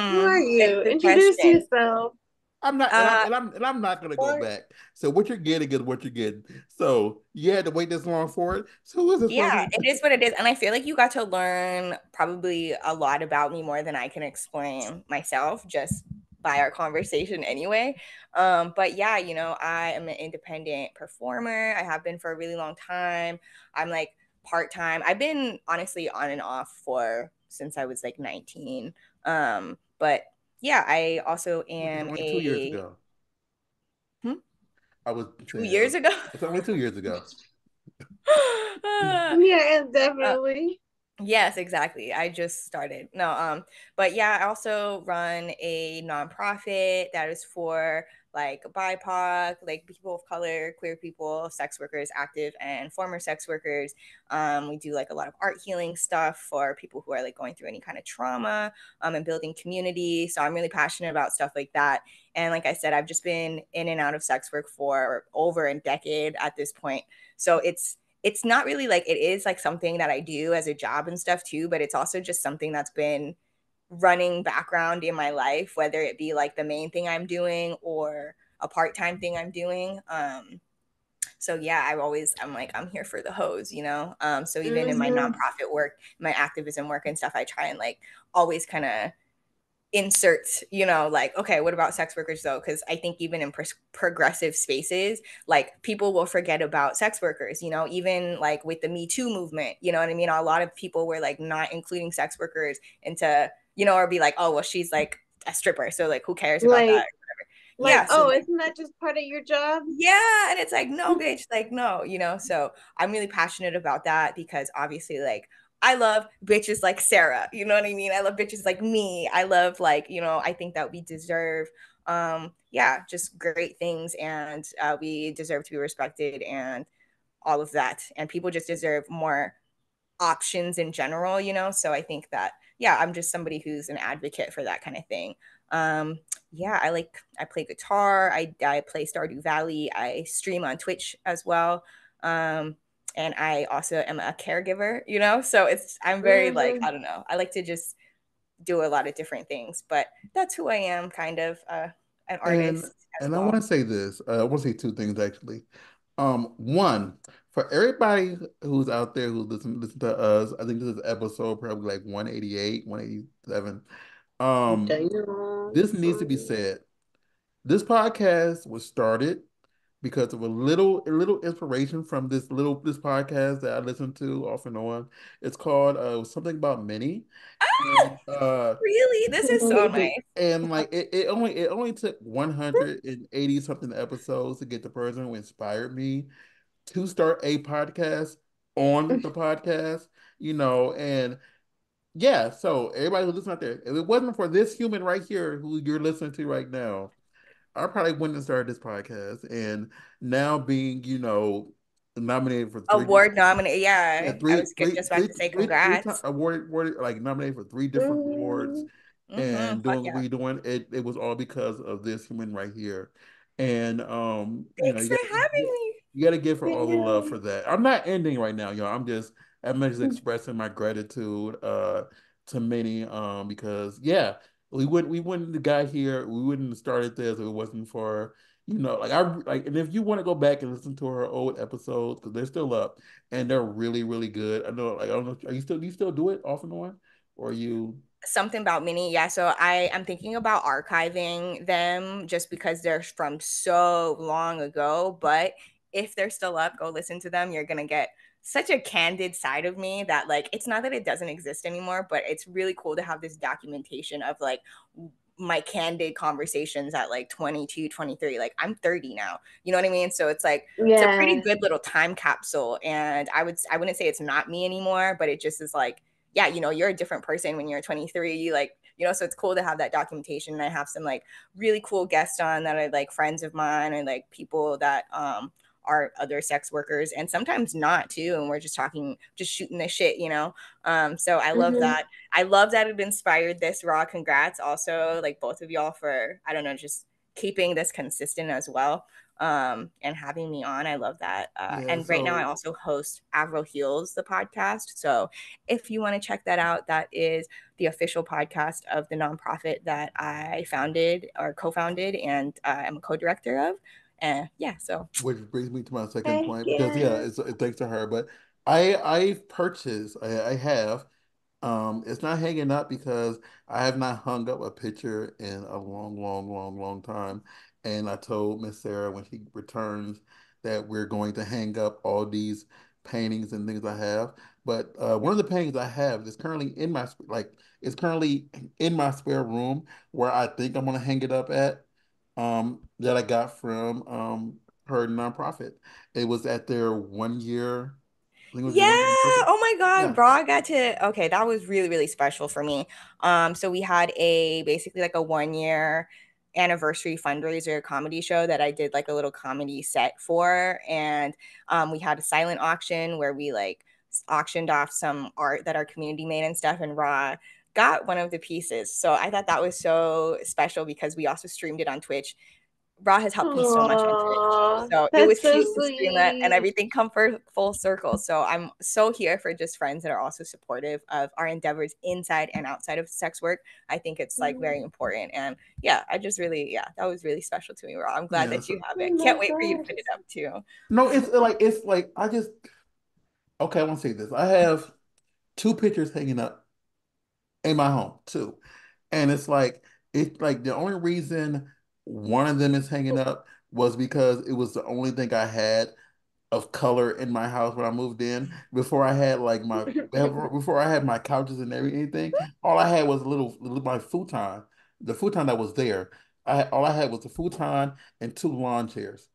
Who are That's you? the Introduce question. yourself. I'm not and I'm Uh, and I'm and I'm not gonna go Or back. So what you're getting is what you're getting. So you had to wait this long for it. So who is this yeah, person? it is what it is. And I feel like you got to learn probably a lot about me more than I can explain myself just by our conversation anyway. But yeah, you know, I am an independent performer. I have been for a really long time. I'm like part-time. I've been honestly on and off for since I was like 19. But yeah, I also Which is am only 2 years a ago. hmm? I was two saying years ago. it's only 2 years ago. yeah, Uh, definitely. Yes, exactly. I just started. No, but yeah, I also run a nonprofit that is for like BIPOC, like people of color, queer people, sex workers, active and former sex workers. We do like a lot of art healing stuff for people who are like going through any kind of trauma, and building community. So I'm really passionate about stuff like that. And like I said, I've just been in and out of sex work for over a decade at this point. So it's not really like it is like something that I do as a job and stuff too, but it's also just something that's been running background in my life, whether it be like the main thing I'm doing or a part-time thing I'm doing. So yeah, I'm like, I'm here for the hose, you know? So even in my Mm-hmm. nonprofit work, my activism work and stuff, I try and like always kind of insert, you know, like, okay, what about sex workers though? Because I think even in progressive spaces, like people will forget about sex workers, you know, even like with the Me Too movement, you know what I mean? A lot of people were like not including sex workers into, you know, or be like, oh, well, she's like a stripper. So like, who cares about that? Like, Or whatever. like, Yeah. So oh, like, isn't that just part of your job? yeah. And it's like, no, bitch, like, no, you know? So I'm really passionate about that because obviously, like, I love bitches like Sarah. You know what I mean? I love bitches like me. I love, like, you know, I think that we deserve, yeah, just great things. And we deserve to be respected and all of that. And people just deserve more options in general, you know? So I think that, yeah, I'm just somebody who's an advocate for that kind of thing. Um, yeah, I play guitar, I play Stardew Valley, I stream on Twitch as well. And I also am a caregiver, you know? So I'm very like, Mm-hmm. I don't know. I like to just do a lot of different things, but that's who I am, kind of an And artist as and I want well. to say this. I want to say two things actually. One, for everybody who's out there who listen to us, I think this is episode probably like 188, 187. Um, Damn. this needs to be said. This podcast was started because of a little inspiration from this podcast that I listen to off and on. It's called something about Minnie. And Really? This is so nice. and like it only took 180 something episodes to get the person who inspired me to start a podcast on the podcast, and yeah, so everybody who's listening out there, if it wasn't for this human right here who you're listening to right now, I probably wouldn't have started this podcast. And now being, nominated for Award nominated. yeah, Yeah, I was just about to say three time congrats. awarded, like nominated for three different awards Mhm. and Fuck doing what yeah. we're doing, it was all because of this human right here. And Thanks for having me. you got to give her all the love Yeah. for that. I'm not ending right now, y'all. I'm just expressing my gratitude to Minnie because yeah, we wouldn't the guy here, we wouldn't have started this if it wasn't for like I like, and if you want to go back and listen to her old episodes because they're still up and they're really really good. I know, like I don't know, do you still do it off and on, or you? Something about Minnie, yeah. So I am thinking about archiving them just because they're from so long ago. But if they're still up, go listen to them. You're gonna get such a candid side of me that like it's not that it doesn't exist anymore, but it's really cool to have this documentation of like my candid conversations at like 22, 23. Like I'm 30 now. You know what I mean? So it's like it's a pretty Yeah. good little time capsule. And I wouldn't say it's not me anymore, but it just is like, yeah, you're a different person when you're 23. Like, so it's cool to have that documentation. And I have some like really cool guests on that are like friends of mine and like people that are other sex workers and sometimes not too. And we're just talking, just shooting the shit. So I love Hmm. that. I love that it inspired this. Raw. Congrats also, like both of y'all for, I don't know, just keeping this consistent as well. And having me on. I love that. Yeah, And right now I so also host Avro Heals, the podcast. So if you want to check that out, that is the official podcast of the nonprofit that I founded or co-founded and I'm a co-director of. And yeah, so which brings me to my second Heck point because yeah, yeah. it's thanks to her. But I've purchased, I have. It's not hanging up because I have not hung up a picture in a long, long, long, long time. And I told Miss Sarah when she returns that we're going to hang up all these paintings and things I have. But one of the paintings I have is currently in my it's currently in my spare room where I think I'm gonna hang it up at. That I got from her nonprofit. It was at their 1 year. I think it was yeah. your 1 year anniversary. Oh my God, Yeah. bro. I got to, okay, that was really, really special for me. So we had a basically like a 1 year anniversary fundraiser comedy show that I did like a little comedy set for. And we had a silent auction where we like auctioned off some art that our community made and stuff. And Raw got one of the pieces. So I thought that was so special because we also streamed it on Twitch. Raw has helped me so much on Twitch. Aw, So it was that's so cute to stream that and sweet. everything come for full circle. So I'm so here for just friends that are also supportive of our endeavors inside and outside of sex work. I think it's like very important. And yeah, I just really, yeah, that was really special to me, Raw. I'm glad Yeah. that you So, have Oh it. my Can't wait for you to put it gosh. up too. no, it's like I just okay. I want to say this. I have two pictures hanging up in my home too, and it's like the only reason one of them is hanging up was because it was the only thing I had of color in my house when I moved in. Before I had like before I had my couches and everything, all I had was my futon, the futon that was there. All I had was the futon and two lawn chairs.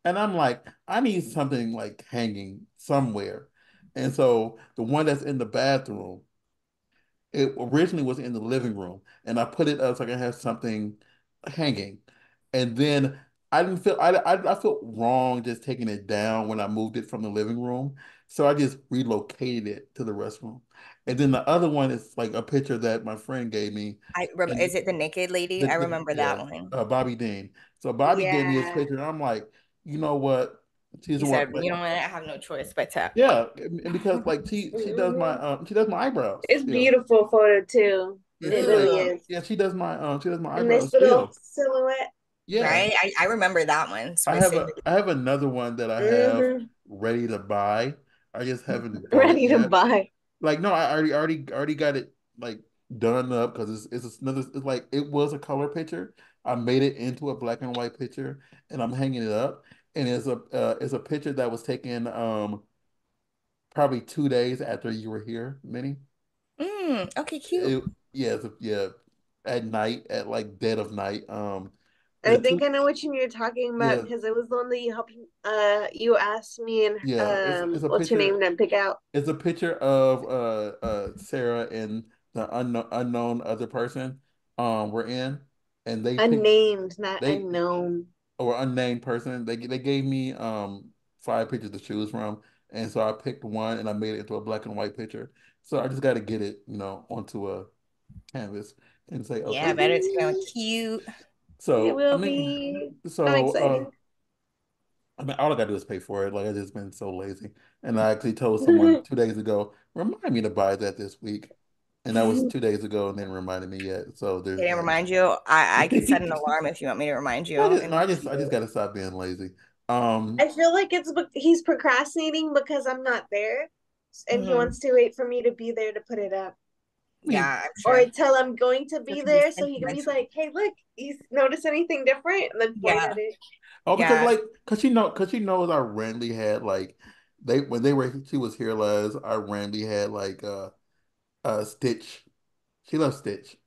And I'm like, I need something like hanging somewhere. And so the one that's in the bathroom, it originally was in the living room, and I put it up so I can have something hanging. And then I felt wrong just taking it down when I moved it from the living room, so I just relocated it to the restroom. And then the other one is like a picture that my friend gave me, and Is it the naked lady? I remember that yeah, one. Bobby Dean. So Bobby gave me his Yeah. picture, and I'm like, you know what? She's You the one said, like you know what? I have no choice but to. yeah, and because like Mhm. she does my eyebrows It's still. beautiful photo too. Yeah, It she like really Ooh, is. she does my A eyebrows nice little still. silhouette. Yeah. right? I remember that one specifically. I have another one that I have Hmm. ready to buy. I just haven't bought it Ready to yet. buy. Like no, I already got it like done up because it's another it's like it was a color picture. I made it into a black and white picture and I'm hanging it up. and it's a picture that was taken probably 2 days after you were here, Minnie. Okay, cute. Yeah, yeah, at night, at like dead of night. I The think two, I know what you're talking about yeah, because it was the one that you helped you asked me and yeah. It's a what's your name picture. to pick out. It's a picture of Sarah and the unknown other person we're in, and they picked Unnamed, not they unknown. or unnamed person. They gave me five pictures to choose from, and so I picked one and I made it into a black and white picture. So I just got to get it, onto a canvas and say, Yeah, I okay. bet it's gonna cute. It So I will mean, be. I'm so excited. I mean, all I gotta do is pay for it. Like I just been so lazy, and I actually told someone 2 days ago, remind me to buy that this week, and that was 2 days ago, and they didn't remind me yet. So They there's didn't that. remind you. I could set an alarm if you want me to remind you. No, And I just gotta stop being lazy. Um, I feel like he's procrastinating because I'm not there, and he Mhm. wants to wait for me to be there to put it up, I mean, Yeah, I'm or sure. tell I'm going to This be would be there so he can be sentimental. like, "Hey, look, you notice anything different?" And then point Yeah, at it. oh, because yeah. like, cause she knows I randomly had like, she was here last, I randomly had like Stitch. She loves Stitch.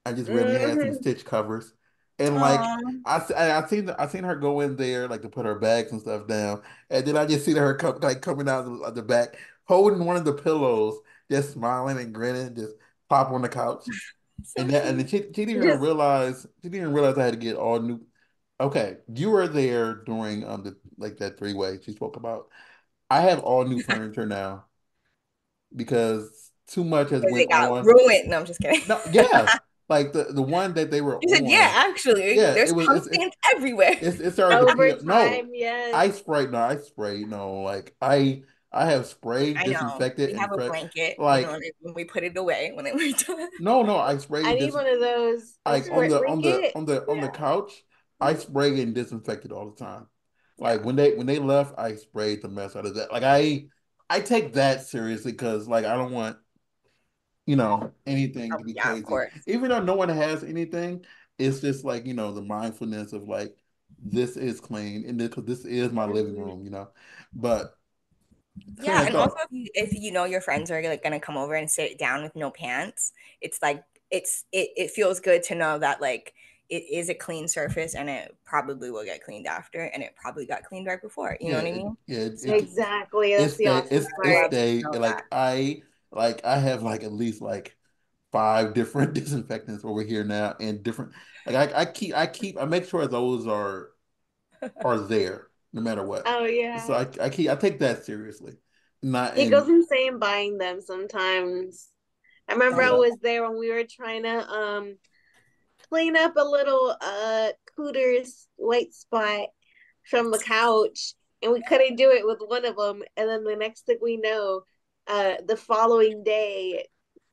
I just randomly had some Hmm. Stitch covers, and like Oh, I seen her go in there like to put her bags and stuff down, and then I just see her coming out of the back holding one of the pillows, just smiling and grinning, just pop on the couch, so and cute. then she didn't even Just realize I had to get all new. Okay, you were there during the like that three-way she spoke about. I have all new furniture now because too much has Because it went got on. ruined. No, I'm just kidding. No, yeah, like the one that they were You said, yeah, on. actually, Yeah, there's pump stains everywhere. it started to over peel. No, time, yes. I sprayed. No, I sprayed. No, like I have sprayed, I know. disinfected, We and have a blanket, like when we put it away when it we're done. no, I I sprayed need this one of those. A like sweat blanket. on the Yeah. couch. I spray and disinfected all the time. Yeah. Like when they left, I sprayed the mess out of that. Like I take that seriously because like I don't want anything Oh, to be yeah, of crazy. course. Even though no one has anything, it's just like, the mindfulness of like, this is clean and this is my living Mhm. room, But train Yeah, of and also thought. if you know your friends are like gonna come over and sit down with no pants, it's like it feels good to know that like it is a clean surface and it probably will get cleaned after and it probably got cleaned right before. You know Yeah, what I mean? So Exactly. That's the awesome I part. love to stay know that. like I have like at least like five different disinfectants over here now and different like I make sure those are there no matter what. Oh So yeah. I take that seriously. Not He goes in insane buying them sometimes. I remember I That's Yeah. was there when we were trying to clean up a little cooter's white spot from the couch, and we couldn't do it with one of them. And then the next thing we know, the following day,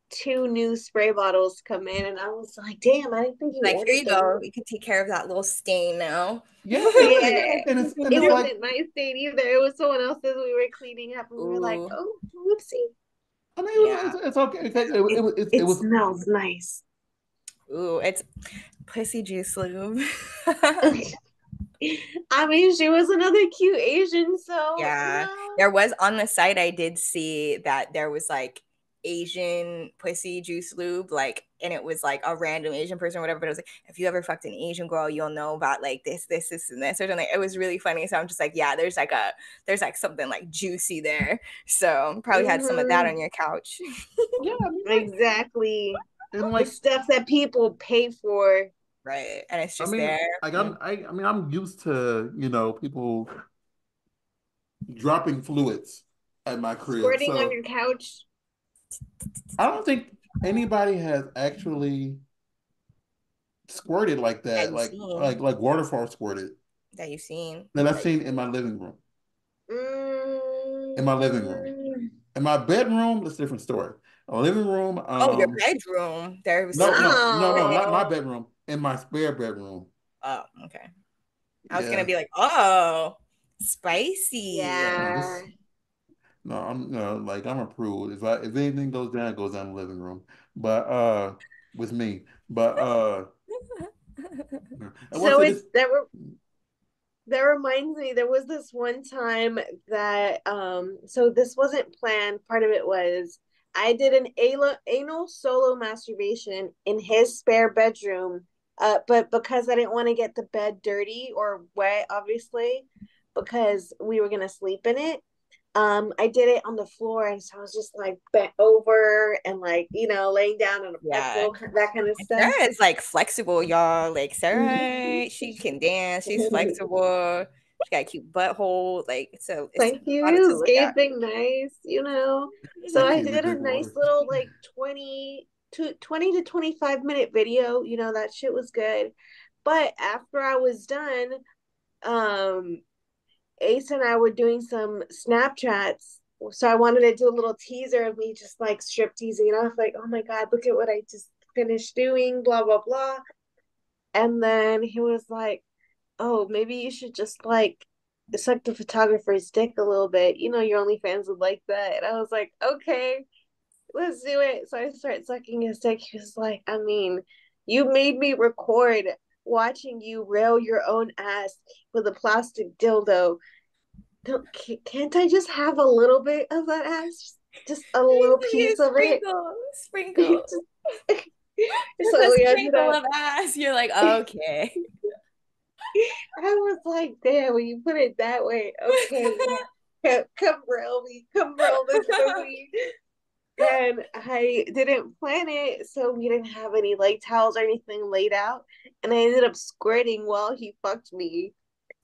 two new spray bottles come in, and I was like, "Damn, I didn't think you like, here ordered you those." go. You can take care of that little stain now. Yeah, And it it's like wasn't my stain either. It was someone else's. We were cleaning up, and we were like, Ooh, "Oh, whoopsie." I mean yeah. it's okay because it It was smells nice. Ooh, it's pussy juice lube. I mean, she was another cute Asian, so Yeah, there was on the site. I did see that there was like Asian pussy juice lube, like, and it was like a random Asian person or whatever. But it was like, if you ever fucked an Asian girl, you'll know about like this, and this, or something. It was really funny. So I'm just like, yeah, there's like something like juicy there. So probably had some of that hmm on your couch, yeah, I mean like exactly and the like stuff that people pay for. right? And it's I just mean there. like Mm. I mean I'm used to, people dropping fluids at my crib. Squirting on So your couch. I don't think anybody has actually squirted like That that, you've seen, like waterfall squirted that you've seen, that I've that you've seen in my seen. living room. In my living room. Mm, In my bedroom, that's a different story. A living room, Oh, your bedroom. There was not my no. bedroom. In my spare bedroom. Oh, okay. I was gonna Yeah. be like, oh, spicy. No, Yeah. this no, I'm like I'm a prude. If anything goes down, it goes down in the living room. But with me. But I want to So say it's this. there were. That reminds me, there was this one time that so this wasn't planned. Part of it was I did an anal solo masturbation in his spare bedroom. But because I didn't want to get the bed dirty or wet, obviously, because we were gonna sleep in it, I did it on the floor, and so I was just like bent over and like, laying down on a Yeah. pretzel, that kind of And stuff. Sarah is like flexible, y'all. Like Sarah, she can dance. She's flexible. She got a cute butthole. Like it's Thank a lot to you. look at. Anything nice. So Thank I you. We did a drink nice water. little like 20 to 25 minute video. That shit was good. But after I was done, um, Ace and I were doing some Snapchats. So I wanted to do a little teaser of me just like strip teasing off, like, oh my God, look at what I just finished doing, blah, blah, blah. And then he was like, oh, maybe you should just like suck the photographer's dick a little bit. Your OnlyFans would like that. And I was like, okay, let's do it. So I started sucking his dick. He was like, I mean, you made me record watching you rail your own ass with a plastic dildo. Can't I just have a little bit of that ass? Just a little piece of it. Sprinkle, sprinkle. Just So a we ended sprinkle up of ass. You're like, okay. I was like, damn, when you put it that way, okay, yeah. Come roll me, come roll this for me. And I didn't plan it, so we didn't have any like towels or anything laid out. And I ended up squirting while he fucked me.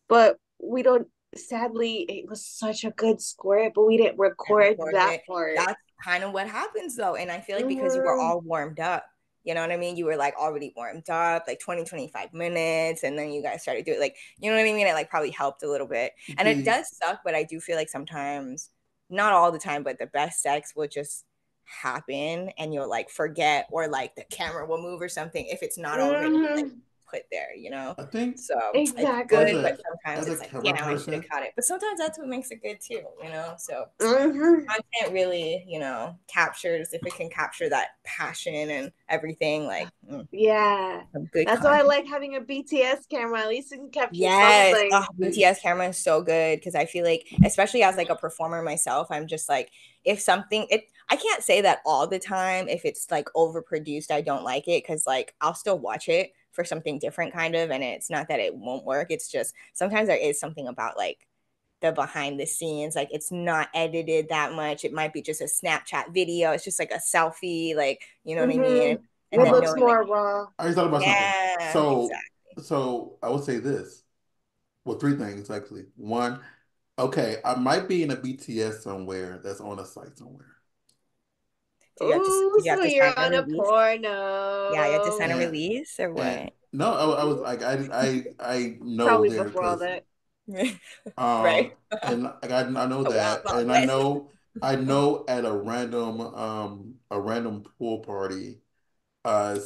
But we don't, sadly, it was such a good squirt, but we didn't And record recorded that it. part. That's kind of what happens though. And I feel like because you were Mm-hmm. all warmed up, you know what I mean? You were like already warmed up, like 20, 25 minutes. And then you guys started doing like, you know what I mean? It like probably helped a little bit. And it See, does suck, but I do feel like sometimes, not all the time, but the best sex will just happen and you'll like forget or like the camera will move or something if it's not already like Mm-hmm. put there, you know? I think So it's as good, but Exactly. sometimes a it's like, camera damn, I should have person, caught it. But sometimes that's what makes it good too, you know? So Mm-hmm. content really, captures if it can capture that passion and everything, like Yeah. some good That's why I content. like having a BTS camera. At least it can capture Yes. something. Oh, BTS camera is so good because I feel like, especially as like a performer myself, I'm just like, if something it I can't say that all the time. If it's like overproduced, I don't like it because like I'll still watch it for something different kind of, and it's not that it won't work. It's just sometimes there is something about like the behind the scenes, like it's not edited that much. It might be just a Snapchat video. It's just like a selfie, like you know what I mean? Mm-hmm. And It then well, looks knowing like, more raw. I just thought about something. yeah, So, exactly. so I would say this. Well, three things actually. One, okay, I might be in a BTS somewhere that's on a site somewhere. Ooh, Did you have so to sign you're a on a release? Yeah, you had to sign a porno. And release or and what? no, I was like I know Probably there before all because that. um Right. and I know The Wild that Wild and West. I know at a random pool party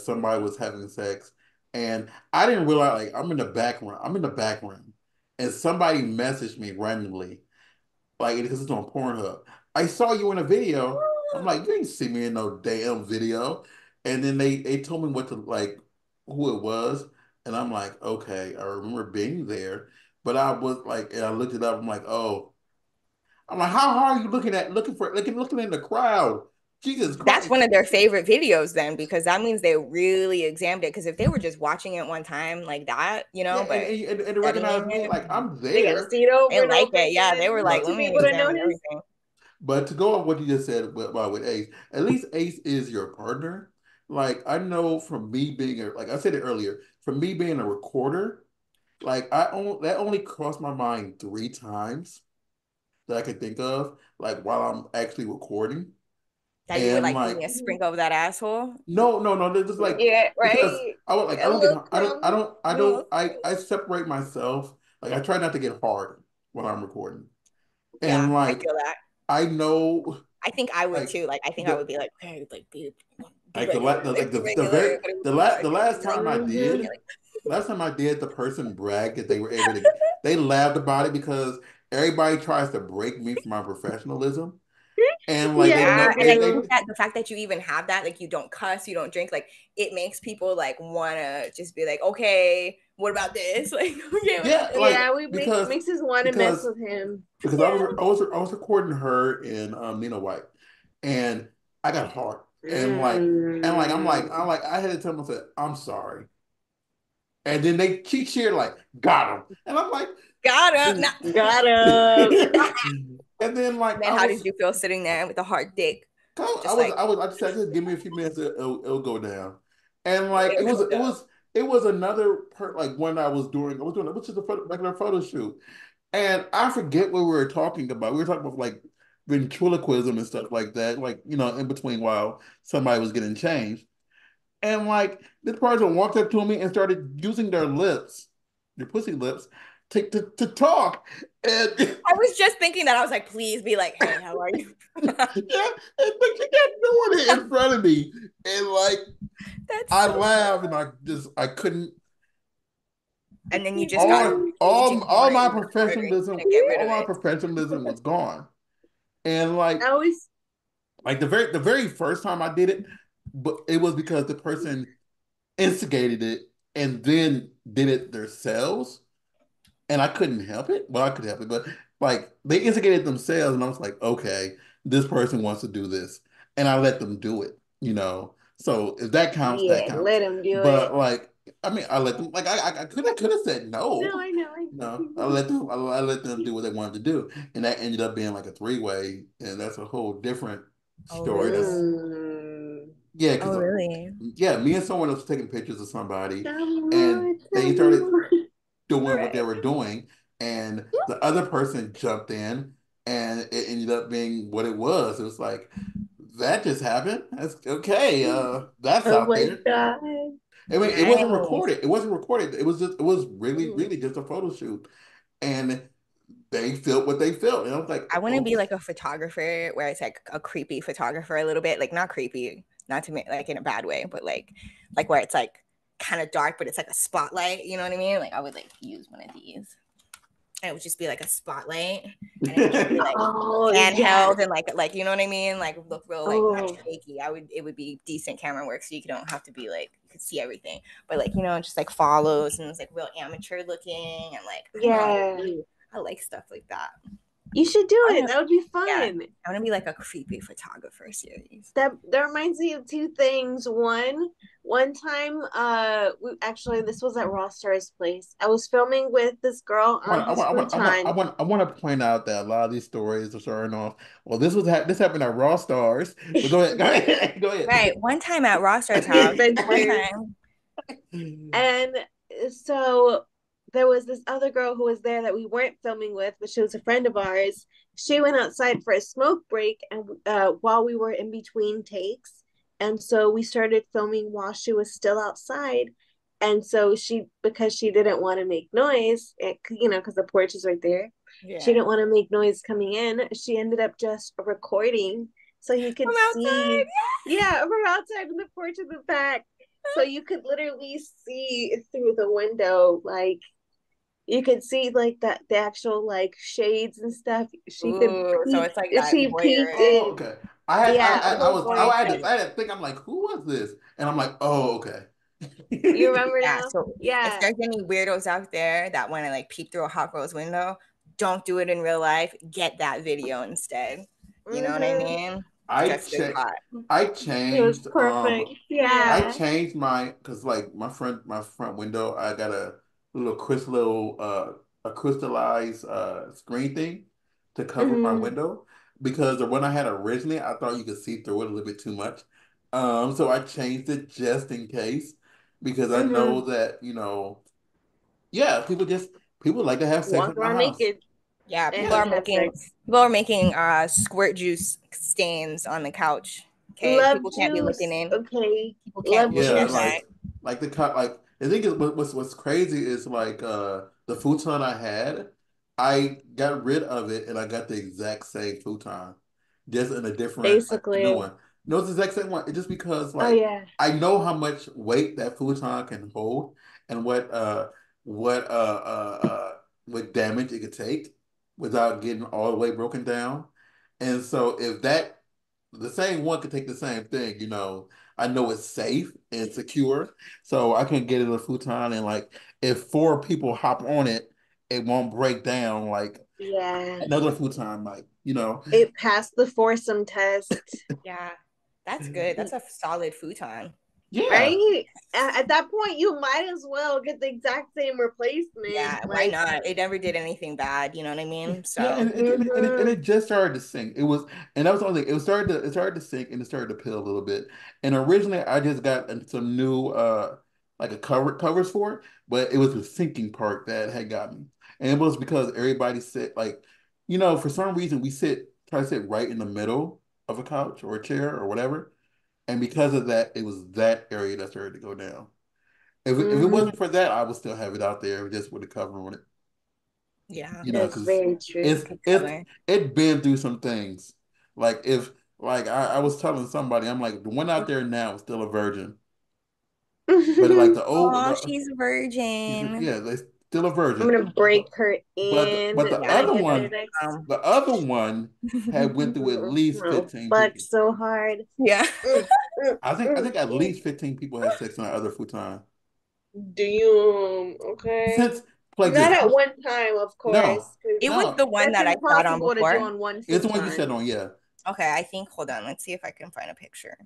somebody was having sex and I didn't realize like I'm in the background and somebody messaged me randomly like because it's on Pornhub. I saw you in a video. I'm like, you ain't see me in no damn video. And then they told me what to like who it was. And I'm like, okay, I remember being there. But I was like, and I looked it up. I'm like, oh, I'm like, how hard are you looking in the crowd? Jesus That's one Christ. of their favorite videos then, because that means they really examined it. Because if they were just watching it one time like that, Yeah, but and to recognize studying me, it, like I'm They gotta there. see it they over and like over it. Yeah, they were again like, But to let be me able to examine notice. everything. But to go off what you just said about with Ace, at least Ace is your partner. Like I know from me being like I said it earlier, from me being a recorder, like that only crossed my mind three times that I could think of, like while I'm actually recording. That you would And like give me like a sprinkle of that asshole. no, they're just like Yeah, because right. I A don't get little crumb. I separate myself. Like I try not to get hard when I'm recording. Yeah, And I like feel that. I know I think I would like too. Like I think I the would be like, okay, like be like regular, like be the regular. very What are we doing? the Like, last you're like, time I Mm-hmm. did, last time I did, the person bragged that they were able to. They laughed about it because everybody tries to break me for my professionalism, And like Yeah, they we Yeah, know and like do. the fact that you even have that, like you don't cuss, you don't drink, like it makes people like wanna just be like, okay, what about this? Like, okay, what about yeah, this? like Yeah, we makes us want to mess because with him. because Yeah. I was recording her and Nina White, and I got hard, and like Mm. I had to tell them I said I'm sorry, and then she cheered like got him, and I'm like, Got him. Nah. Got him. and then like Man, how did you feel sitting there with a hard dick? Just like I just said just give me a few minutes, it'll go down, and like it'll go down. it was another like one I was doing it, which is a regular photo shoot. And I forget what we were talking about. We were talking about like ventriloquism and stuff like that, like, in between while somebody was getting changed. And like this person walked up to me and started using their pussy lips, to talk. And I was just thinking that I was like, please be like, hey, how are you? yeah, and like she kept doing it in front of me. And like That's I so laughed and funny. I couldn't And then you just got you just all ignored it. You ignored it. You couldn't get rid all of my it. professionalism was gone. And I always like the very first time I did it, but it was because the person instigated it and then did it themselves, and I couldn't help it. Well, I could help it, but like they instigated themselves, and I was like, okay, this person wants to do this, and I let them do it. So if that counts, that yeah, counts. let him do But it. like, I mean, I let them. Like, I could have said No, no. I know. No, I let them do what they wanted to do, and that ended up being like a three-way, and that's a whole different Oh story. That's really? Mm. yeah, Oh because really? yeah, me and someone else was taking pictures of somebody, Tell me and more. Tell they me started more. doing what they Right. were doing, and the other person jumped in, and it ended up being what it was. It was like that just happened. That's okay. That's Oh out my there. god. I mean, it wasn't Nice. recorded. It wasn't recorded. It was Mm. really just a photo shoot, and they felt what they felt, and I was like, I want to be okay. like a photographer where it's like a creepy photographer a little bit, like not creepy, not to make like in a bad way, but like where it's like kind of dark, but it's like a spotlight. You know what I mean? Like I would like use one of these, and it would just be like a spotlight, and it would just be like Oh yeah. handheld and like you know what I mean? Like look real like not Oh. shaky. It would be decent camera work, so you don't have to be like you could see everything, but like just like follows and it's like real amateur looking and like I don't know. Yeah. I like stuff like that. You should do I it. wanna, That would be yeah, fun. I want to be like a creepy photographer series. That reminds me of two things. One time, actually this was at Ross Star's place. I was filming with this girl on his futon. I want to point out that a lot of these stories are starting off. Well, this happened at Raw Stars. But go ahead, go ahead, go Right. ahead. One time at Roster's The house, one adventures. time. And so there was this other girl who was there that we weren't filming with, but she was a friend of ours. She went outside for a smoke break, and while we were in between takes, and so we started filming while she was still outside. And so because she didn't want to make noise, because the porch is right there, she Yeah. didn't want to make noise coming in. She ended up just recording, so you From could outside. see, yeah, from outside in the porch in the back, so you could literally see through the window, like you could see like that the actual like shades and stuff. She could Ooh, so it's like that she peeked Oh, voyeurism. in. okay. Yeah, a whole voice I thing. had to think. I'm like, who was this? And I'm like, oh, okay. You remember Yeah. now? So if Yeah. there's any weirdos out there that want to like peep through a hot girl's window, don't do it in real life. Get that video instead. You know what I Mm-hmm. mean? I Just as checked. hot. I It was changed. perfect. I Yeah. changed because like my front window, I got a little a crystallized screen thing to cover my Mm-hmm. window because the one I had originally, I thought you could see through it a little bit too much. So I changed it just in case because I know Mm-hmm. that yeah, people like to have sex Walk at my around house. naked Yeah, and have sex. people are making squirt juice stains on the couch. Okay, Love people can't be looking juice. in. Okay. People can't be Love looking Yeah, at juice. that. like the cut like the thing is what's crazy is like the futon I had, I got rid of it and I got the exact same futon, just in a different like a new Basically. one. No, it's the exact same one. It's just because Oh like yeah. I know how much weight that futon can hold and what what damage it could take without getting all the way broken down. And so if that the same one could take the same thing, I know it's safe and secure, so I can get it a futon and like if four people hop on it, it won't break down like Yeah. another futon might, It passed the foursome test. Yeah, that's good. That's a solid futon. Yeah. Right? At that point, you might as well get the exact same replacement. Yeah, why Like, not? It never did anything bad, you know what I mean? Yeah, So, and mhm. it just started to sink. And that was the only thing. It started to sink and it started to peel a little bit. And originally, I just got some new like a covers for it, but it was the sinking part that had got me. And it was because everybody sit like, for some reason we try to sit right in the middle of a couch or a chair or whatever. And because of that, it was that area that started to go down. If it Mhm. wasn't for that, I would still have it out there just with the cover on it. yeah, That's Because very true. it's good it's cover. it been through some things. Like if like I was telling somebody, I'm like the one out there now is still a virgin, but like I'm Oh, she's a virgin. yeah, they still a virgin. gonna break her But in the Yeah, when I other you get better there one, next. the other one had went through at least I'll 15 fuck people. so hard. yeah. Mm, mm, I think at mm. least 15 people had sex on the other futon. Damn. Okay. Since like Not this, at one time, of no, course, because It was no, the one that's that I sat on impossible to do before. on one it's the one you said futon. on, yeah. Okay, I think, hold on, let's see if I can find a picture.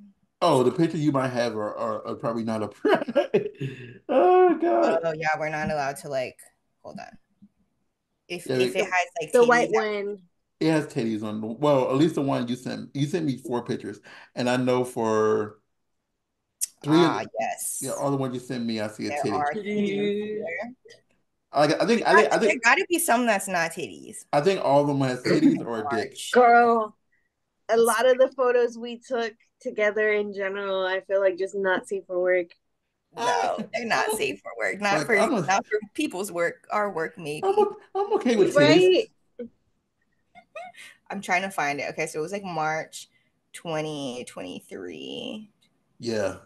Oh, the picture you might have are probably not up. Oh God. Oh, yeah, we're not allowed to like, hold on. Yeah, If it The, has like the titties, white one. it has titties on. Well, at least the one you sent. You sent me four pictures, and I know for three of ah, the, yeah, yes, all the ones you sent me, I see a there titty. are titties here. I There think got to be some that's not titties. I think all of them has titties or a dick. March. Girl, a Let's lot of the photos we took together in general, I feel like just not safe for work. No, they're not I'm safe for work. Not like for not for people's work. Our work maybe. I'm okay with titties. Right? I'm trying to find it. Okay, so it was like March 2023. Yeah,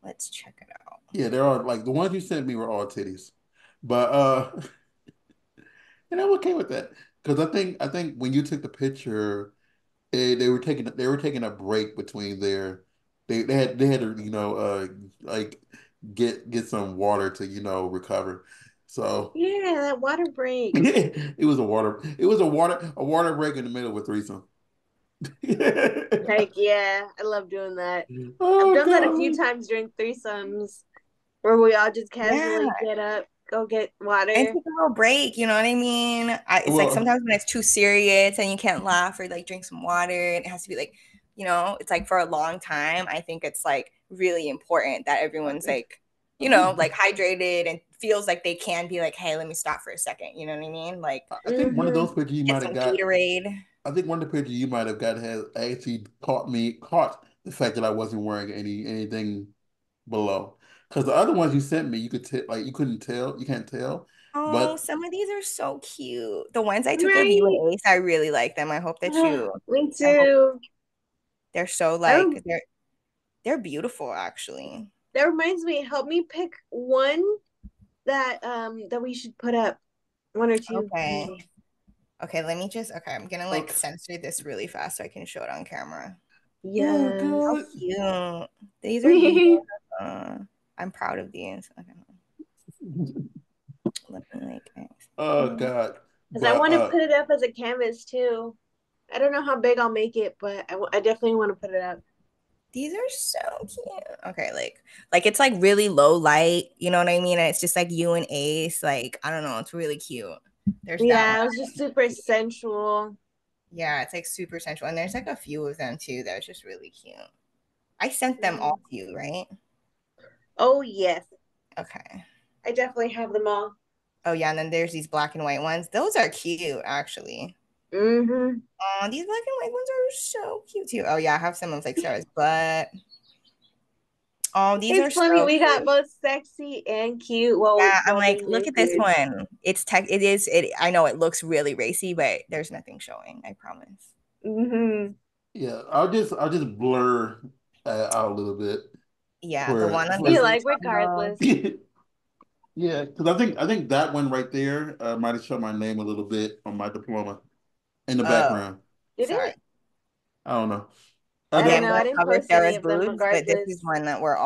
Let's check it out. yeah, there are like the ones you sent me were all titties, but and I'm okay with that because I think when you took the picture. They were taking a break between their they had to like get some water to recover. So Yeah, that water break. it was a water break in the middle of a threesome. Like, yeah, I love doing that. I've Oh done that a few God. times during threesomes where we all just Yeah. casually get up, go get And water. take a little break, you know what I mean? It's like Well, sometimes when it's too serious and you can't laugh or like drink some water, and it has to be like, it's like for a long time. I think it's like really important that I everyone's think like, I think like hydrated and feels like they can be like, hey, let me stop for a second. You know what I mean? Like I think one of Hmm. those pictures you get might have some got. Gatorade. I think one of the pictures you might have got has actually caught the fact that I wasn't wearing anything below. Because the other ones you sent me, you could tell, like you couldn't tell, you can't tell. Oh, But some of these are so cute. The ones I took of you Right? and Ace, I really like them. I hope that you, Me I hope too. they're so Oh, like they're beautiful actually. that reminds me, help me pick one that we should put up. One or two, Okay. maybe. Okay, okay, I'm gonna like okay, censor this really fast so I can show it on camera. oh Yes. How God, cute. These are you. Uh, I'm proud of these. Okay, let me like oh God. Because I But want to put it up as a canvas too. I don't know how big I'll make it, but I definitely want to put it up. these are so cute. Okay, like it's like really low light, you know what I mean? And it's just like you and Ace. Like, I don't know, it's really cute. There's that one. Yeah, it was just super sensual. Yeah, it's like super sensual. And there's like a few of them too that was just really cute. I sent them all to you, right? Oh, yes. Okay. I definitely have them all. Oh yeah, and then there's these black and white ones. Those are cute, actually. Mm-hmm. Oh, these black and white ones are so cute too. Oh yeah, I have some of like Sarah's butt. Oh, these are It's funny, so we got cute. both sexy and cute while Yeah, I'm while like, being look at this naked. one. It's tech. It is. It. I know it looks really racy, but there's nothing showing. I promise. Mm-hmm. yeah, I'll just blur out a little bit Yeah, the for one on for this You like tunnel. regardless. yeah, because I think that one right there might have shown my name a little bit on my diploma in the Oh, background. Did sorry. it? I don't know. I And don't Again, know. we I don't didn't cover post any Sarah's of them boobs, but this is regardless. one that we're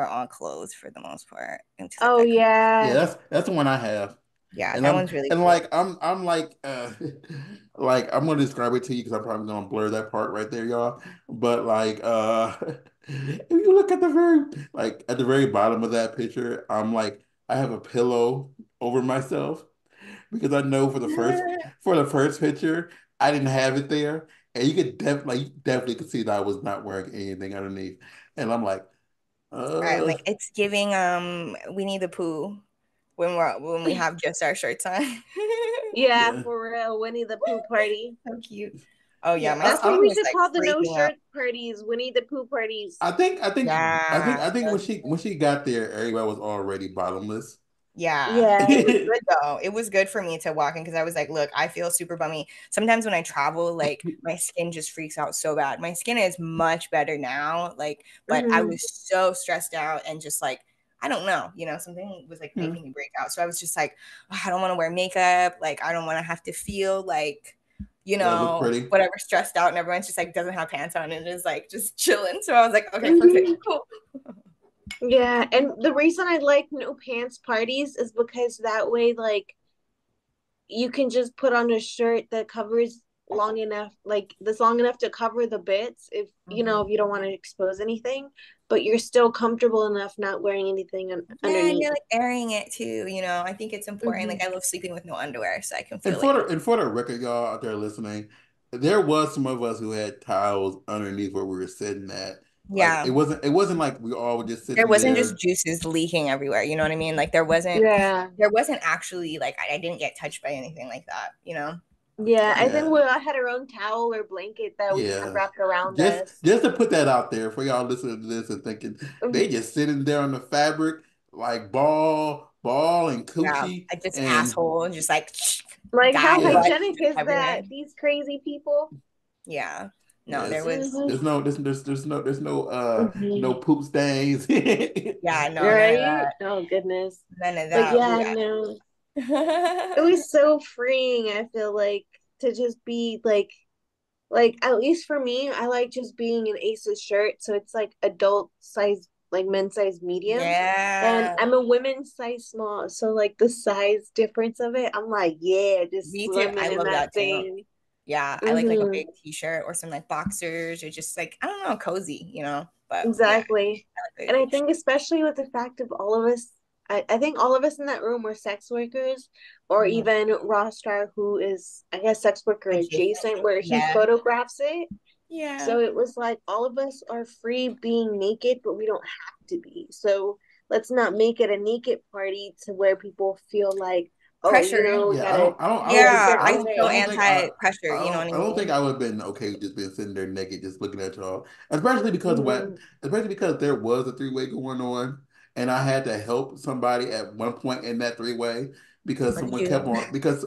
all clothed for the most part until the Oh bed. yeah, yeah. that's the one I have. Yeah, And that one's really cool. like I'm like like I'm gonna describe it to you because I'm probably gonna blur that part right there, y'all. But like if you look at the very bottom of that picture, I'm like I have a pillow over myself because I know for the first picture I didn't have it there, and you definitely could see that I was not wearing anything underneath, and I'm like, Right, uh, like it's giving Winnie the Pooh when we have just our shirts on. Yeah, yeah, for real. Winnie the Pooh party. So cute. Oh yeah, yeah. my That's I what skin we was should like call the no freaking out. shirt parties. Winnie the Pooh parties. Yeah. I think when she got there, everybody was already bottomless. Yeah, Yeah. it was good though. It was good for me to walk in because I was like, look, I feel super bummy. Sometimes when I travel, like my skin just freaks out so bad. My skin is much better now, like, but I Hmm. was so stressed out and just like, I don't know, something was like Yeah, making me break out. So I was just like, "Oh, I don't want to wear makeup. Like, I don't want to have to feel like, look pretty. whatever stressed out and everyone's just like doesn't have pants on and is like just chilling. So I was like, okay, perfect, Hmm. cool. Yeah, and the reason I like no pants parties is because that way, like, you can just put on a shirt that covers long enough, like that's long enough to cover the bits if Mhm. if you don't want to expose anything, but you're still comfortable enough not wearing anything Yeah, and underneath. you're like airing it too, I think it's important. Hmm. Like I love sleeping with no underwear, so I can feel like And for the record, y'all out there listening, there was some of us who had towels underneath where we were sitting at. Like yeah. it wasn't like we all were just There sitting wasn't just there. juices leaking everywhere, you know what I mean? Like there wasn't actually like I didn't get touched by anything like that. Yeah, So I think Yeah, we all had our own towel or blanket that we had yeah. wrapped around us. Just to put that out there for y'all listening to this and thinking they Mhm. just sitting there on the fabric like ball and yeah, coochie I just and asshole and just like Like, how guy yeah. butt hygienic is everywhere. that? These crazy people. Yeah. No, Yeah, there was Hmm. there's no no Hmm. poop stains. yeah, no, none of Right? that. Oh, goodness. None of But that. yeah, no, it Yeah. was so freeing. I feel like to just be like at least for me, I like just being in Ace's shirt. So it's like adult size, like men's size medium. And Yeah. I'm a women's size small. So like the size difference of it, I'm like, yeah, just Me too. I swimming in love that that too. thing. Yeah, I like a Hmm. big t-shirt or some like boxers or just like I don't know, cozy. But yeah, Exactly. I like And a I big shirt. think especially with the fact of all of us, I think all of us in that room were sex workers or Mhm. even Rostar, who is, I guess, sex worker Adjacent. adjacent, where he Yeah. photographs it. Yeah. So it was like all of us are free being naked, but we don't have to be. So let's not make it a naked party to where people feel like, oh, Pressure. we Yeah, gotta be a Yeah, certain I'm so I don't way. think anti-pressure, you know what I I don't think mean? I would have been okay with just being sitting there naked, just looking at y'all. Especially because Hmm. especially because there was a three-way going on, and I had to help somebody at one point in that three-way because What did someone you kept do? on because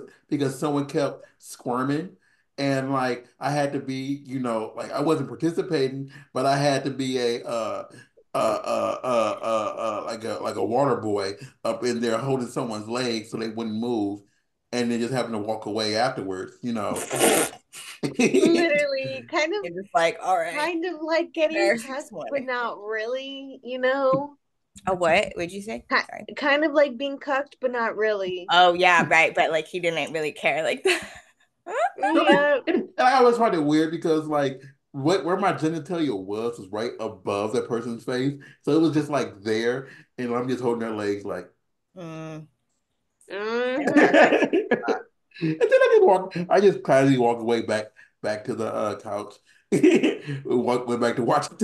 someone kept squirming, and like I had to be, like I wasn't participating, but I had to be a like a water boy up in there holding someone's leg so they wouldn't move and then just having to walk away afterwards. Literally, kind of You're just like, all right, like getting there's this cucked, but morning. not really. A what? What'd you say? Sorry. Kind of like being cucked, but not really. Oh yeah, right. But like he didn't really care like that. Yeah, And I always find it weird because like where my genitalia was right above that person's face. So it was just like there and I'm just holding their legs like Mm, I don't hmm. actually. and then I just casually walk away back to the couch. Went back to watching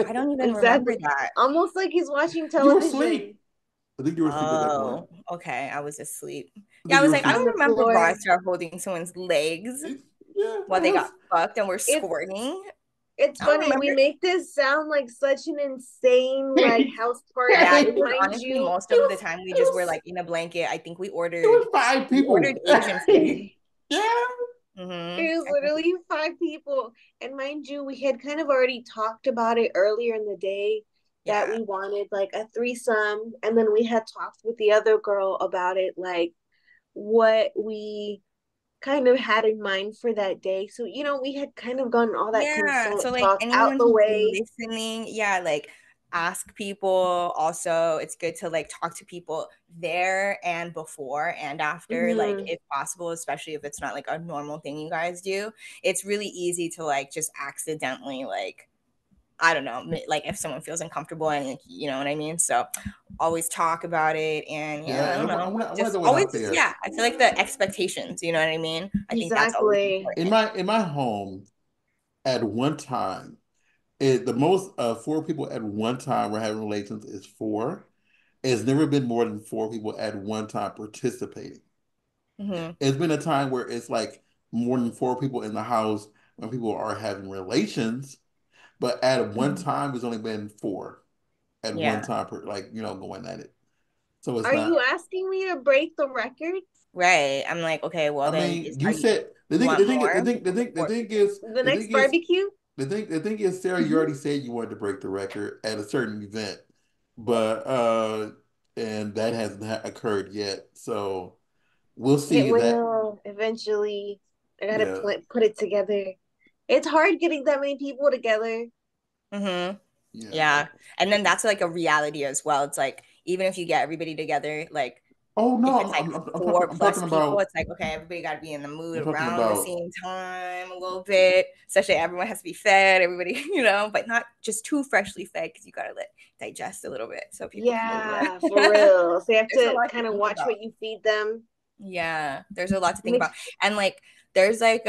I don't even remember Exactly. that. Almost like he's watching You were asleep. television I think you were asleep at that point. Oh, okay. I was asleep. I Yeah, think I you was were like, I asleep. on don't the remember floor. Rockstar holding someone's legs Yeah, I while they got was. fucked and were It's squirting. it's I don't funny. We remember. make this sound like such an insane like it house party, Yeah, but because mind honestly, you, most of the was time we it just were was like in a blanket. I think we it ordered was five we ordered people. Asian food. Yeah. Mm-hmm. it was I think literally 5 people. And mind you, we had kind of already talked about it earlier in the day that yeah. we wanted like a threesome. And then we had talked with the other girl about it, like what we kind of had in mind for that day. So, we had kind of gotten all that Yeah. consent So like talk out anyone the who's way. listening, yeah, like ask people. Also, it's good to like talk to people there and before and after, like Hmm. if possible, especially if it's not like a normal thing you guys do. It's really easy to like just accidentally like I don't know, like if someone feels uncomfortable and like, you know what I mean? So always talk about it and yeah, Yeah, I and don't know. I want to Just throw it always out just there. yeah, I feel like the expectations, you know what I mean? I think that's always Exactly. important. In my home, at one time, the most 4 people at one time were having relations is 4. It's never been more than 4 people at one time participating. Mm-hmm. It's been a time where it's like more than 4 people in the house when people are having relations, but at one time it's only been 4 at one Yeah. time per like going at it. So it's Are you not. asking me to break the record? Right. I'm like, okay, well I then mean, are you you said the you thing. want more? The Or thing is The the next thing is barbecue? the thing is, Sarah, you already said you wanted to break the record at a certain event, but and that hasn't occurred yet. So we'll It see that. will eventually. I gotta Yeah, put it together. It's hard getting that many people together. mm-hmm. yeah. Yeah. And then that's like a reality as well. It's like even if you get everybody together, like Oh if no, it's like I'm talking. four I'm plus talking people, about. it's like okay, everybody got to be in the mood I'm talking around the about. same time a little bit. Especially everyone has to be fed, everybody, but not just too freshly fed because you got to let digest a little bit so people can move Yeah, for around. real. So you have There's a to lot to kind of think watch about. what you feed them. Yeah, there's a lot to think about. Mix. And like there's like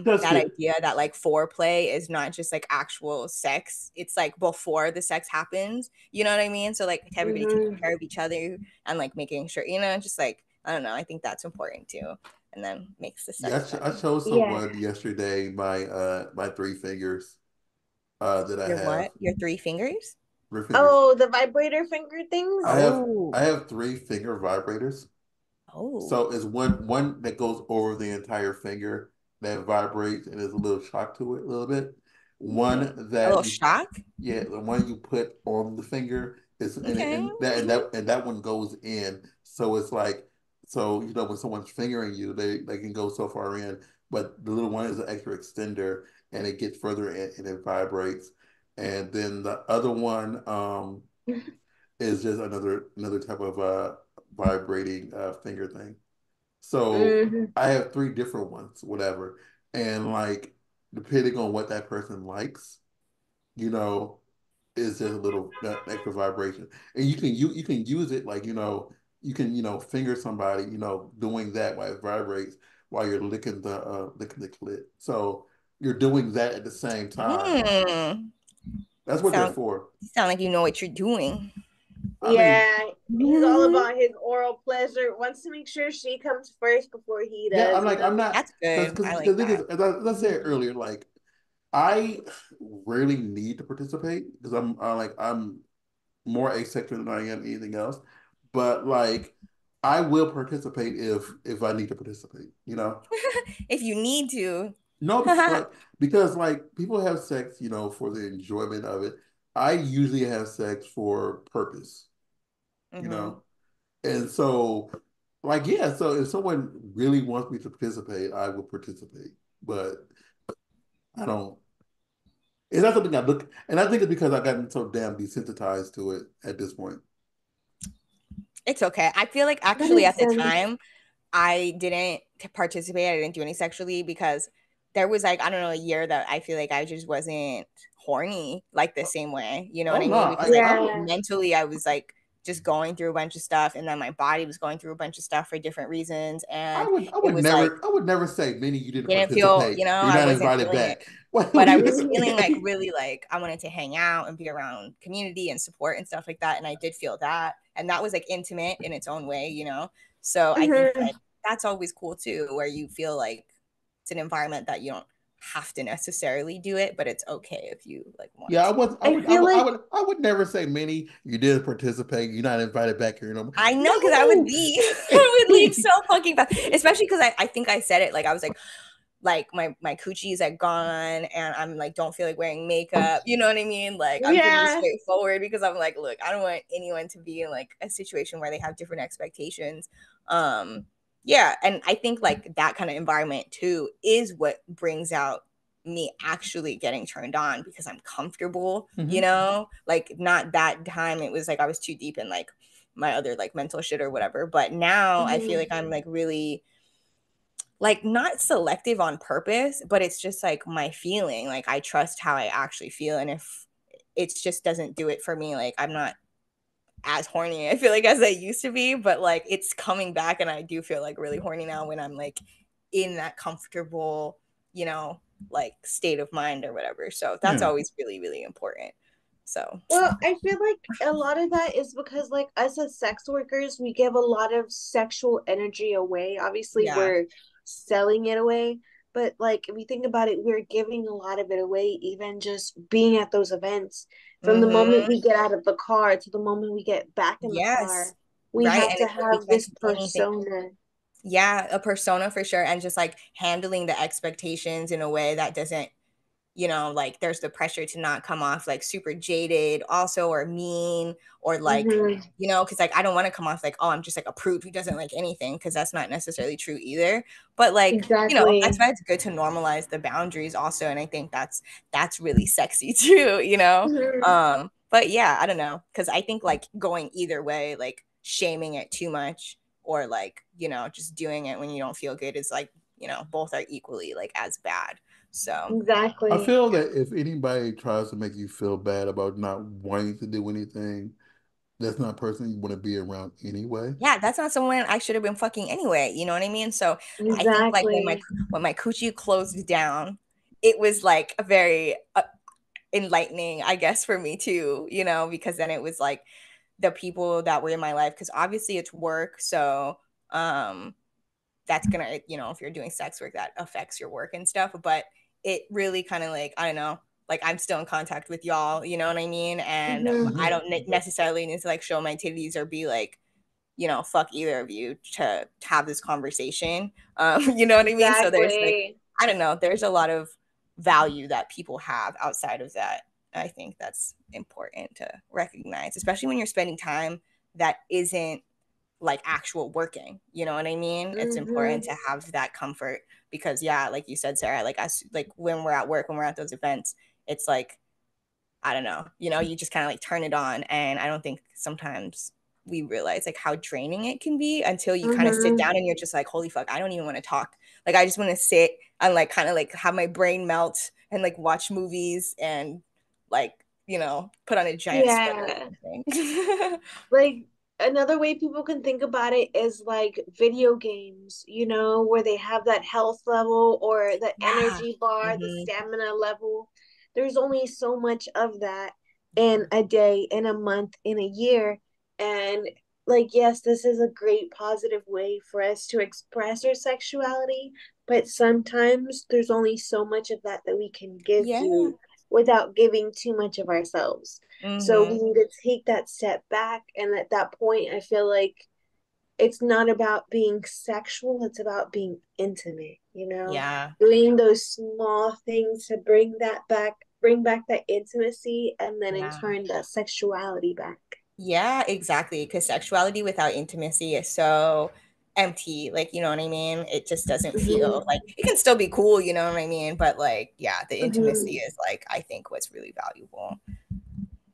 Just that it. idea that like foreplay is not just like actual sex. It's like before the sex happens. You know what I mean? So like everybody taking Hmm. care of each other and like making sure, just like I don't know, I think that's important too. And then makes the Yeah, sex I better. showed Yeah. someone yesterday my 3 fingers that I Your have. what? Your three fingers? 3 fingers. Oh, the vibrator finger I things? have Oh. I have 3 finger vibrators. Oh. So it's one that goes over the entire finger that vibrates and there's a little shock to it a little bit. Okay. One A that little you shock? Yeah, the one you put on the finger is Okay. and that one goes in. So it's like when someone's fingering you, they can go so far in, but the little one is an extra extender and it gets further in and it vibrates. And then the other one is just another type of vibrating finger thing. So Hmm. I have 3 different ones, whatever. And like depending on what that person likes, you know, is just a little extra vibration. And you can use it like, you can, finger somebody, doing that while it vibrates while you're licking the clit. So you're doing that at the same time. Hmm. That's what they're Sound for. sound like you know what you're doing. I mean, Yeah, he's all about his oral pleasure. Wants to make sure she comes first before he yeah, does, I'm like, I'm not That's good. I because like the thing is, that. as I said Mhm. earlier, like I rarely need to participate because I'm more asexual than I am anything else. But like, I will participate if I need to participate. If you need to. No, because like people have sex, for the enjoyment of it. I usually have sex for purpose, you Hmm. know, and so like yeah. So if someone really wants me to participate, I will participate. But I don't. It's not something I look, and I think it's because I've gotten so damn desensitized to it at this point. It's okay. I feel like That actually makes at the sense. time I didn't participate. I didn't do any sexually because there was like, I don't know, a year that I feel like I just wasn't horny like the same way. You know what Oh I no, mean? Because like I would. Yeah. mentally I was like just going through a bunch of stuff and then my body was going through a bunch of stuff for different reasons. And it was like I would never say, Minnie, you didn't didn't feel, participate. You're I not wasn't invited feeling it. back. What But do I you was feeling like mean? really like I wanted to hang out and be around community and support and stuff like that. And I did feel that. And that was like intimate in its own way. So I think Hmm. like that's always cool too, where you feel like it's an environment that you don't have to necessarily do it, but it's okay if you like want Yeah, to. I feel like I would never say, Minnie, you didn't participate. You're not invited back here no more. I know because I would No. leave. I would leave so fucking fast. Especially because I think I said it like I was like my coochie is like gone and I'm like don't feel like wearing makeup. You know what I mean? Like I'm pretty yeah. straightforward because I'm like, look, I don't want anyone to be in like a situation where they have different expectations. Um Yeah, and I think like that kind of environment too is what brings out me actually getting turned on because I'm comfortable, you know? Like not that time it was like I was too deep in like my other like mental shit or whatever, but now I feel like I'm like really like not selective on purpose, but it's just like my feeling. Like I trust how I actually feel, and if it just doesn't do it for me, like I'm not as horny I feel like as I used to be, but like it's coming back and I do feel like really horny now when I'm like in that comfortable, you know, like state of mind or whatever. So that's Yeah. always really, really important. So Well, I feel like a lot of that is because, like, us as sex workers, we give a lot of sexual energy away. Obviously, yeah. we're selling it away, but like, if you think about it, we're giving a lot of it away, even just being at those events. From the moment Mm-hmm. we get out of the car to the moment we get back in the car, Yes. we Right. have And to it's like we have can't this contain anything. persona. Yeah, a persona for sure. And just like handling the expectations in a way that doesn't, you know, like there's the pressure to not come off like super jaded also or mean or like, Mm-hmm. you know, because like I don't want to come off like, oh, I'm just like a prude who doesn't like anything, because that's not necessarily true either. But like, you know, that's Exactly. why it's good to normalize the boundaries also. And I think that's really sexy too, you know? Mm-hmm. But yeah, I don't know. Cause I think like going either way, like shaming it too much or like, you know, just doing it when you don't feel good is like, you know, both are equally like as bad. So I Exactly. feel that if anybody tries to make you feel bad about not wanting to do anything, that's not a person you want to be around anyway. yeah, that's not someone I should have been fucking anyway. You know what I mean? So I think like Exactly. when my coochie closed down, it was like a very enlightening, I guess, for me too. You know, because then it was like the people that were in my life, because obviously it's work, so um that's gonna, you know, if you're doing sex work, that affects your work and stuff. But it really kind of like, I don't know, like I'm still in contact with y'all, you know what I mean? And Mm-hmm. I Hmm. don't necessarily need to like show my titties or be like, you know, fuck either of you to have this conversation. You know what I mean? So there's like, Exactly. I don't know, there's a lot of value that people have outside of that. I think that's important to recognize, especially when you're spending time that isn't like actual working. You know what I mean? It's important Mm-hmm. to have that comfort because yeah, like you said, Sarah, like us, like when we're at work, when we're at those events, it's like, I don't know, you know, you just kind of like turn it on. And I don't think sometimes we realize like how draining it can be until you kind of sit Mm-hmm. down and you're just like, holy fuck, I don't even want to talk. Like, I just want to sit and like kind of like have my brain melt and like watch movies and like, you know, put on a giant sweater Yeah. or something. Like, another way people can think about it is like video games, where they have that health level or the Yeah. energy bar, the Hmm. stamina level. There's only so much of that in a day, in a month, in a year. And like, yes, this is a great positive way for us to express our sexuality, but sometimes there's only so much of that we can give Yeah. you without giving too much of ourselves. So we Hmm. need to take that step back. And at that point, I feel like it's not about being sexual, it's about being intimate, Yeah. doing those small things to bring back that intimacy, and then in Yeah. turn, that sexuality back. Yeah, exactly. Because sexuality without intimacy is so empty. Like, you know what I mean? It just doesn't feel Mm-hmm. like it can still be cool, you know what I mean? But like, yeah, the intimacy Mm-hmm. is like, I think what's really valuable.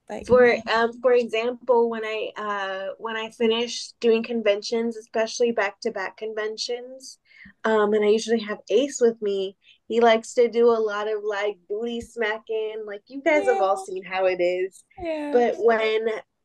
But For example, when I finish doing conventions, especially back to back conventions, and I usually have Ace with me. He likes to do a lot of like booty smacking, like you guys have all yeah, seen how it is. yeah, But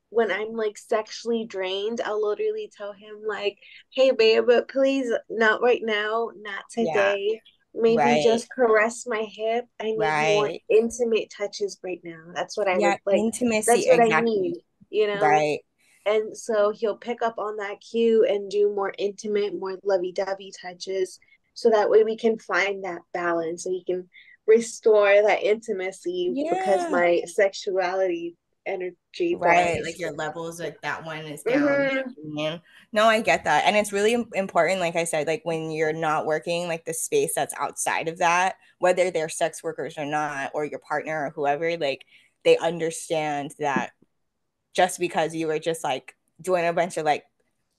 when I'm like sexually drained, I'll literally tell him like, "Hey babe, but please not right now, not yeah, today. Maybe right, just caress my hip. I need more right. intimate touches right now." That's what I Yeah, would like. intimacy, That's what I exactly. need. Right. And so he'll pick up on that cue and do more intimate, more lovey-dovey touches. So that way we can find that balance. So he can restore that intimacy because Yeah. my sexuality energy bar Right, like is your levels, like that one is down. mm-hmm, Yeah. No, I get that. And it's really important, like I said, like when you're not working, like the space that's outside of that, whether they're sex workers or not, or your partner or whoever, like they understand that just because you were just like doing a bunch of like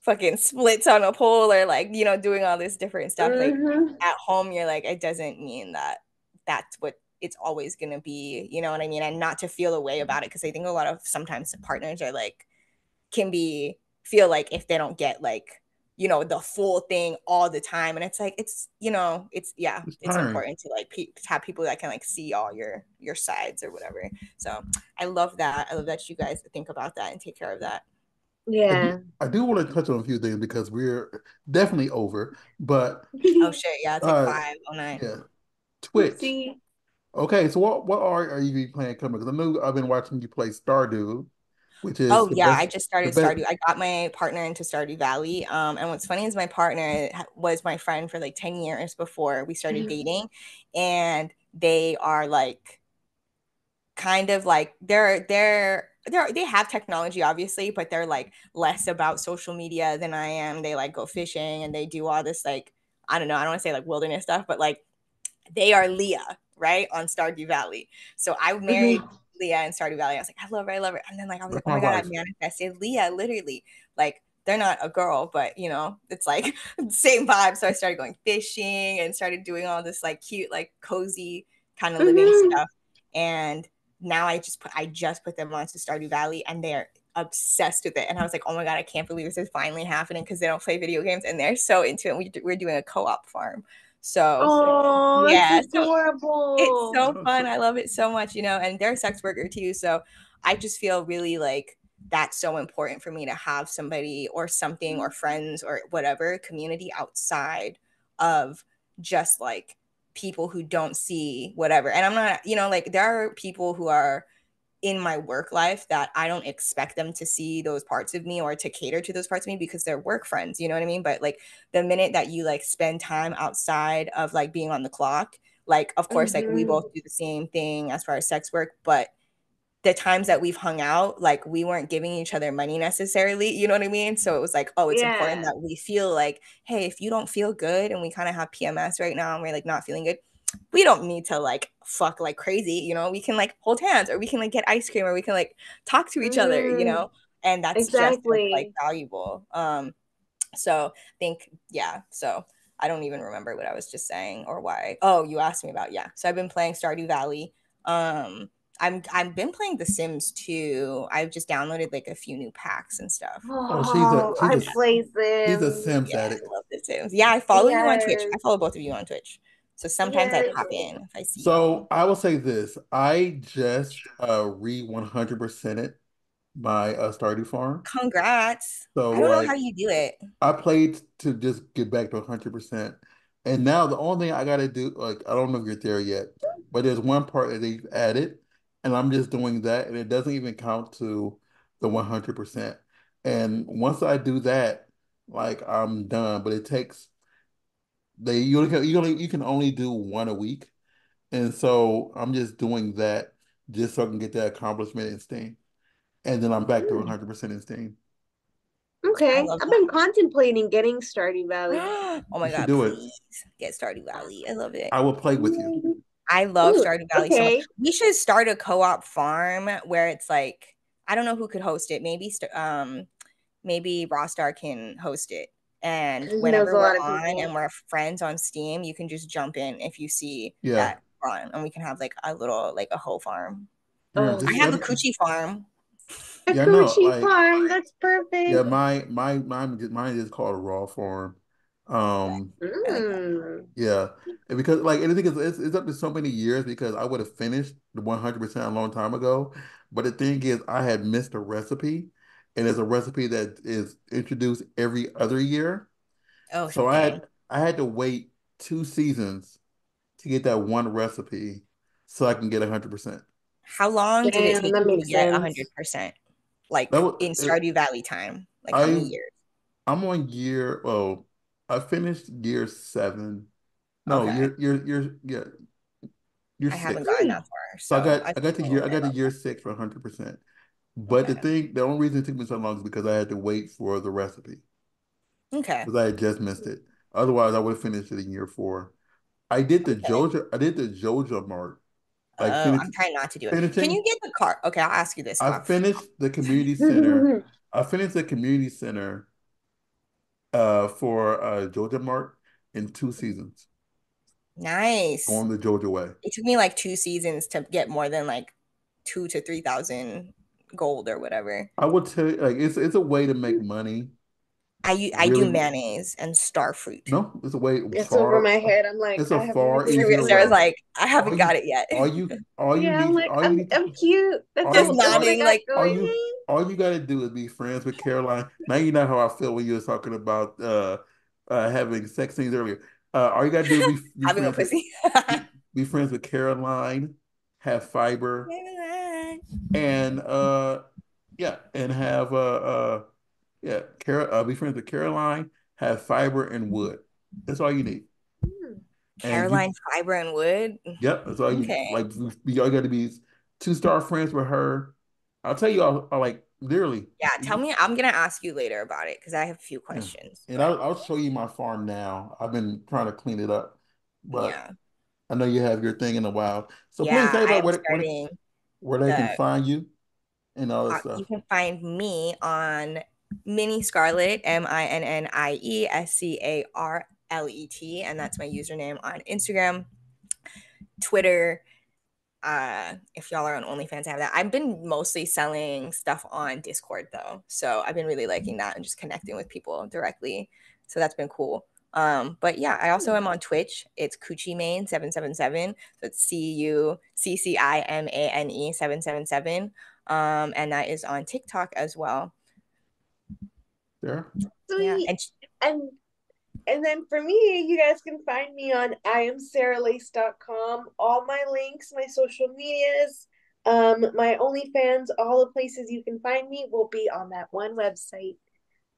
fucking splits on a pole or like, doing all this different stuff. Like Hmm. at home, you're like, it doesn't mean that that's what it's always going to be. You know what I mean? And not to feel a way about it. Cause I think a lot of sometimes partners are like, can be feel like if they don't get like, the full thing all the time. And it's like, yeah, It's it's tiring. important to like have people that can like see all your sides or whatever. So I love that. I love that you guys think about that and take care of that. Yeah. I do want to touch on a few things because we're definitely over, but Oh shit, yeah, it's like uh 5:09. yeah, Twitch. Oopsie. Okay, so what are you be playing coming? Because I know I've been watching you play Stardew, which is Oh yeah, I just the started best. Stardew. I got my partner into Stardew Valley. And what's funny is my partner was my friend for like 10 years before we started dating. And they are like kind of like they have technology obviously, but they're like less about social media than I am. They like go fishing and they do all this like, I don't know, I don't want to say like wilderness stuff, but like they are Leah, right? On Stardew Valley. So I married Mhm. Leah in Stardew Valley. I was like, I love her, I love her. And then like I was like, That's oh my my God, I life. manifested Leah, literally. Like they're not a girl, but it's like same vibe. So I started going fishing and started doing all this like cute, like cozy kind of living Mhm. stuff. And now I just put them onto Stardew Valley and they're obsessed with it. And I was like, oh my God, I can't believe this is finally happening because they don't play video games and they're so into it. We're doing a co-op farm. So Oh, that's yeah, so it's adorable. so fun. I love it so much, and they're a sex worker too. So I just feel really like that's so important for me to have somebody or something or friends or whatever community outside of just like people who don't see whatever. And I'm not, like there are people who are in my work life that I don't expect them to see those parts of me or to cater to those parts of me because they're work friends, you know what I mean? But like the minute that you like spend time outside of like being on the clock, like of course, like we both Hmm. do the same thing as far as sex work, but the times that we've hung out, like we weren't giving each other money necessarily, you know what I mean? So it was like, oh, it's important Yeah. that we feel like, hey, if you don't feel good and we kind of have PMS right now and we're like not feeling good, we don't need to like fuck like crazy, we can like hold hands or we can like get ice cream or we can like talk to each other, Mm, and that's just as like exactly. valuable. So I think, yeah, so I don't even remember what I was just saying or why. Oh, you asked me about, yeah. So I've been playing Stardew Valley. Um, I've been playing The Sims too. I've just downloaded like a few new packs and stuff. Oh, she's a Oh, she's I a play she's a Sims. Sims Yeah, addict. I love The Sims. Yeah, I follow you on Twitch. Yes. I follow both of you on Twitch. So sometimes I Yes. pop in if I see y'all. So I will say this: I just re 100%ed my Stardew Farm. Congrats. So I don't know how like you do it. I played to just get back to 100%. And now the only thing I gotta do, like I don't know if you're there yet, but there's one part that they've added, and I'm just doing that, and it doesn't even count to the 100%. And once I do that, like I'm done. But it takes you can only do one a week. And so I'm just doing that just so I can get that accomplishment in Steam. And then I'm back to Mm, 100% in Steam. I okay. love I've that. been contemplating getting Stardew Valley. Oh You my should God, do it. please get Stardew Valley. I love it. I will play with you. Mm. I love Ooh, Stardew Valley so much. okay. We should start a co-op farm where it's like, I don't know who could host it. Maybe Rostar can host it. And He knows whenever a we're lot of on people. and we're friends on Steam, you can just jump in if you see Yeah. that we're on, and we can have like a little like a whole farm. Yeah, Oh, I just have a let coochie farm. a yeah, no, coochie like farm. That's yeah, perfect. mine is called a raw farm. Um, I like that. Mm. yeah. And because like anything is it's up to so many years because I would have finished the 100% a long time ago. But the thing is I had missed a recipe and it's a recipe that is introduced every other year. Oh So dang. I had to wait 2 seasons to get that one recipe so I can get 100%. How long did it Damn, take that you to makes get sense. 100%? That Like was in Stardew Valley time? Like how many I years? I'm on year well, I finished year 7. No, Okay. year I haven't six. gotten Mm. that far, So so I still need to I got to learn. year 6 for 100%. But Okay. the only reason it took me so long is because I had to wait for the recipe Okay. because I had just missed it. Otherwise, I would have finished it in year 4. Okay. I did the JoJo mark, like Oh, I'm trying not to do it. Can finishing. you get the car? Okay, I'll ask you this I off. finished the community center. I finished the community center for Georgia Mart in 2 seasons, Nice. going the Georgia way. It took me like 2 seasons to get more than like 2 to 3,000 gold or whatever. I would tell you, like it's a way to make money. I do Really, mayonnaise and star fruit. no, it's a way It's over far. my head. I'm like, It's a I have no far clue easier what Sarah's way. that. like, I All haven't you, got it yet. Yeah, I'm like, all you I'm need to I'm cute. That's all Just you that's all I nodding, got like, all going. you all you got to do is be friends with Caroline. Now you know how I feel when you were talking about having sex scenes earlier. All you got to do is be having a friends with pussy. be, be friends with Caroline, have fiber, and yeah, and have yeah, be friends with Caroline, have fiber and wood. That's all you need. Hmm. And you Caroline Fiber and Wood. Yep, that's all you Okay. like. You got to be 2-star friends with her. I'll tell you, I like literally. Yeah, tell me. I'm gonna ask you later about it because I have a few Yeah, questions. and But I'll show you my farm now. I've been trying to clean it up, but yeah, I know you have your thing in the wild. So please tell yeah, I everybody am starting where they can the. find you and all that You stuff. can find me on Minnie Scarlet, MINNIESCARLET, and that's my username on Instagram, Twitter. If y'all are on OnlyFans, I have that. I've been mostly selling stuff on Discord though, so I've been really liking that and just connecting with people directly. So that's been cool. But yeah, I also am on Twitch. It's Coochie Main 777. So it's CUCCIMANE 777. And that is on TikTok as well. There. Yeah, Sweet. and And and then for me, you guys can find me on iamsarahLace.com. All my links, my social medias, my OnlyFans, all the places you can find me will be on that one website.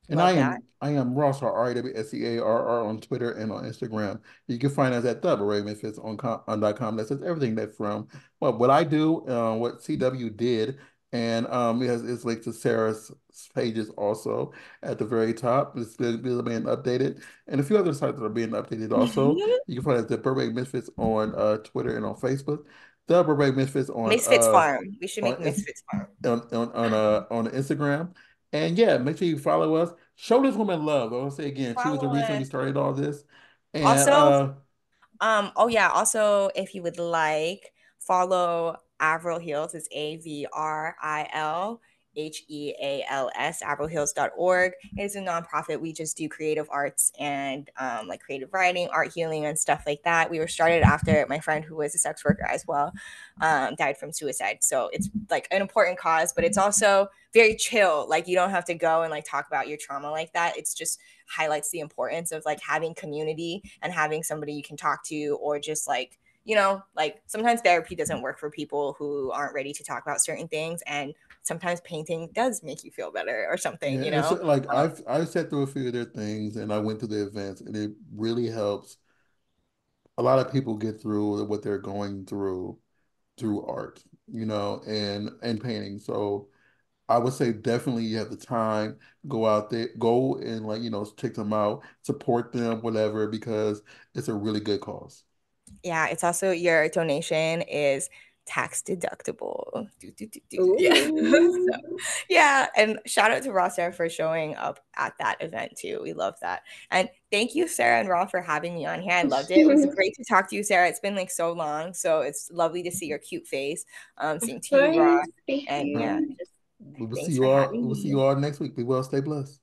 And love that. I am Ross RWSEARR on Twitter and on Instagram. You can find us at Double Raven Fits on .com. That says everything that's from what I do, what CW did, and it's linked to Sarah's pages also at the very top. It's being updated, and a few other sites that are being updated also. You can find us at Burbank Misfits on Twitter and on Facebook. The Burbank Misfits Misfits Farm. We should on make Misfits Farm. on Instagram. And yeah, make sure you follow us. Show this woman love. I want to say again, she was the Follow reason we us. started all this. And Also, oh yeah, also if you would like, follow Avril Heals. It's AVRILHEALS, avrilheals.org. It is a nonprofit. We just do creative arts and like creative writing, art healing, and stuff like that. We were started after my friend who was a sex worker as well died from suicide. So it's like an important cause, but it's also very chill. Like you don't have to go and like talk about your trauma like that. It's just highlights the importance of like having community and having somebody you can talk to, or just like, like sometimes therapy doesn't work for people who aren't ready to talk about certain things, and sometimes painting does make you feel better or something, yeah, you it's know. like I've sat through a few of their things and I went to the events and it really helps a lot of people get through what they're going through art, and painting. So I would say definitely you have the time, go out there, go and like, check them out, support them, whatever, because it's a really good cause. Yeah, it's also your donation is tax deductible. Yeah. So, Ooh. yeah. And shout out to Raw Sarah for showing up at that event too. We love that. And thank you, Sarah and Raw, for having me on here. I loved it. It was great to talk to you, Sarah. It's been like so long. So it's lovely to see your cute face. Same to you, Raw. Thank And All right. yeah, you. just thanks for We having will see me. you all next week. Be well, stay blessed.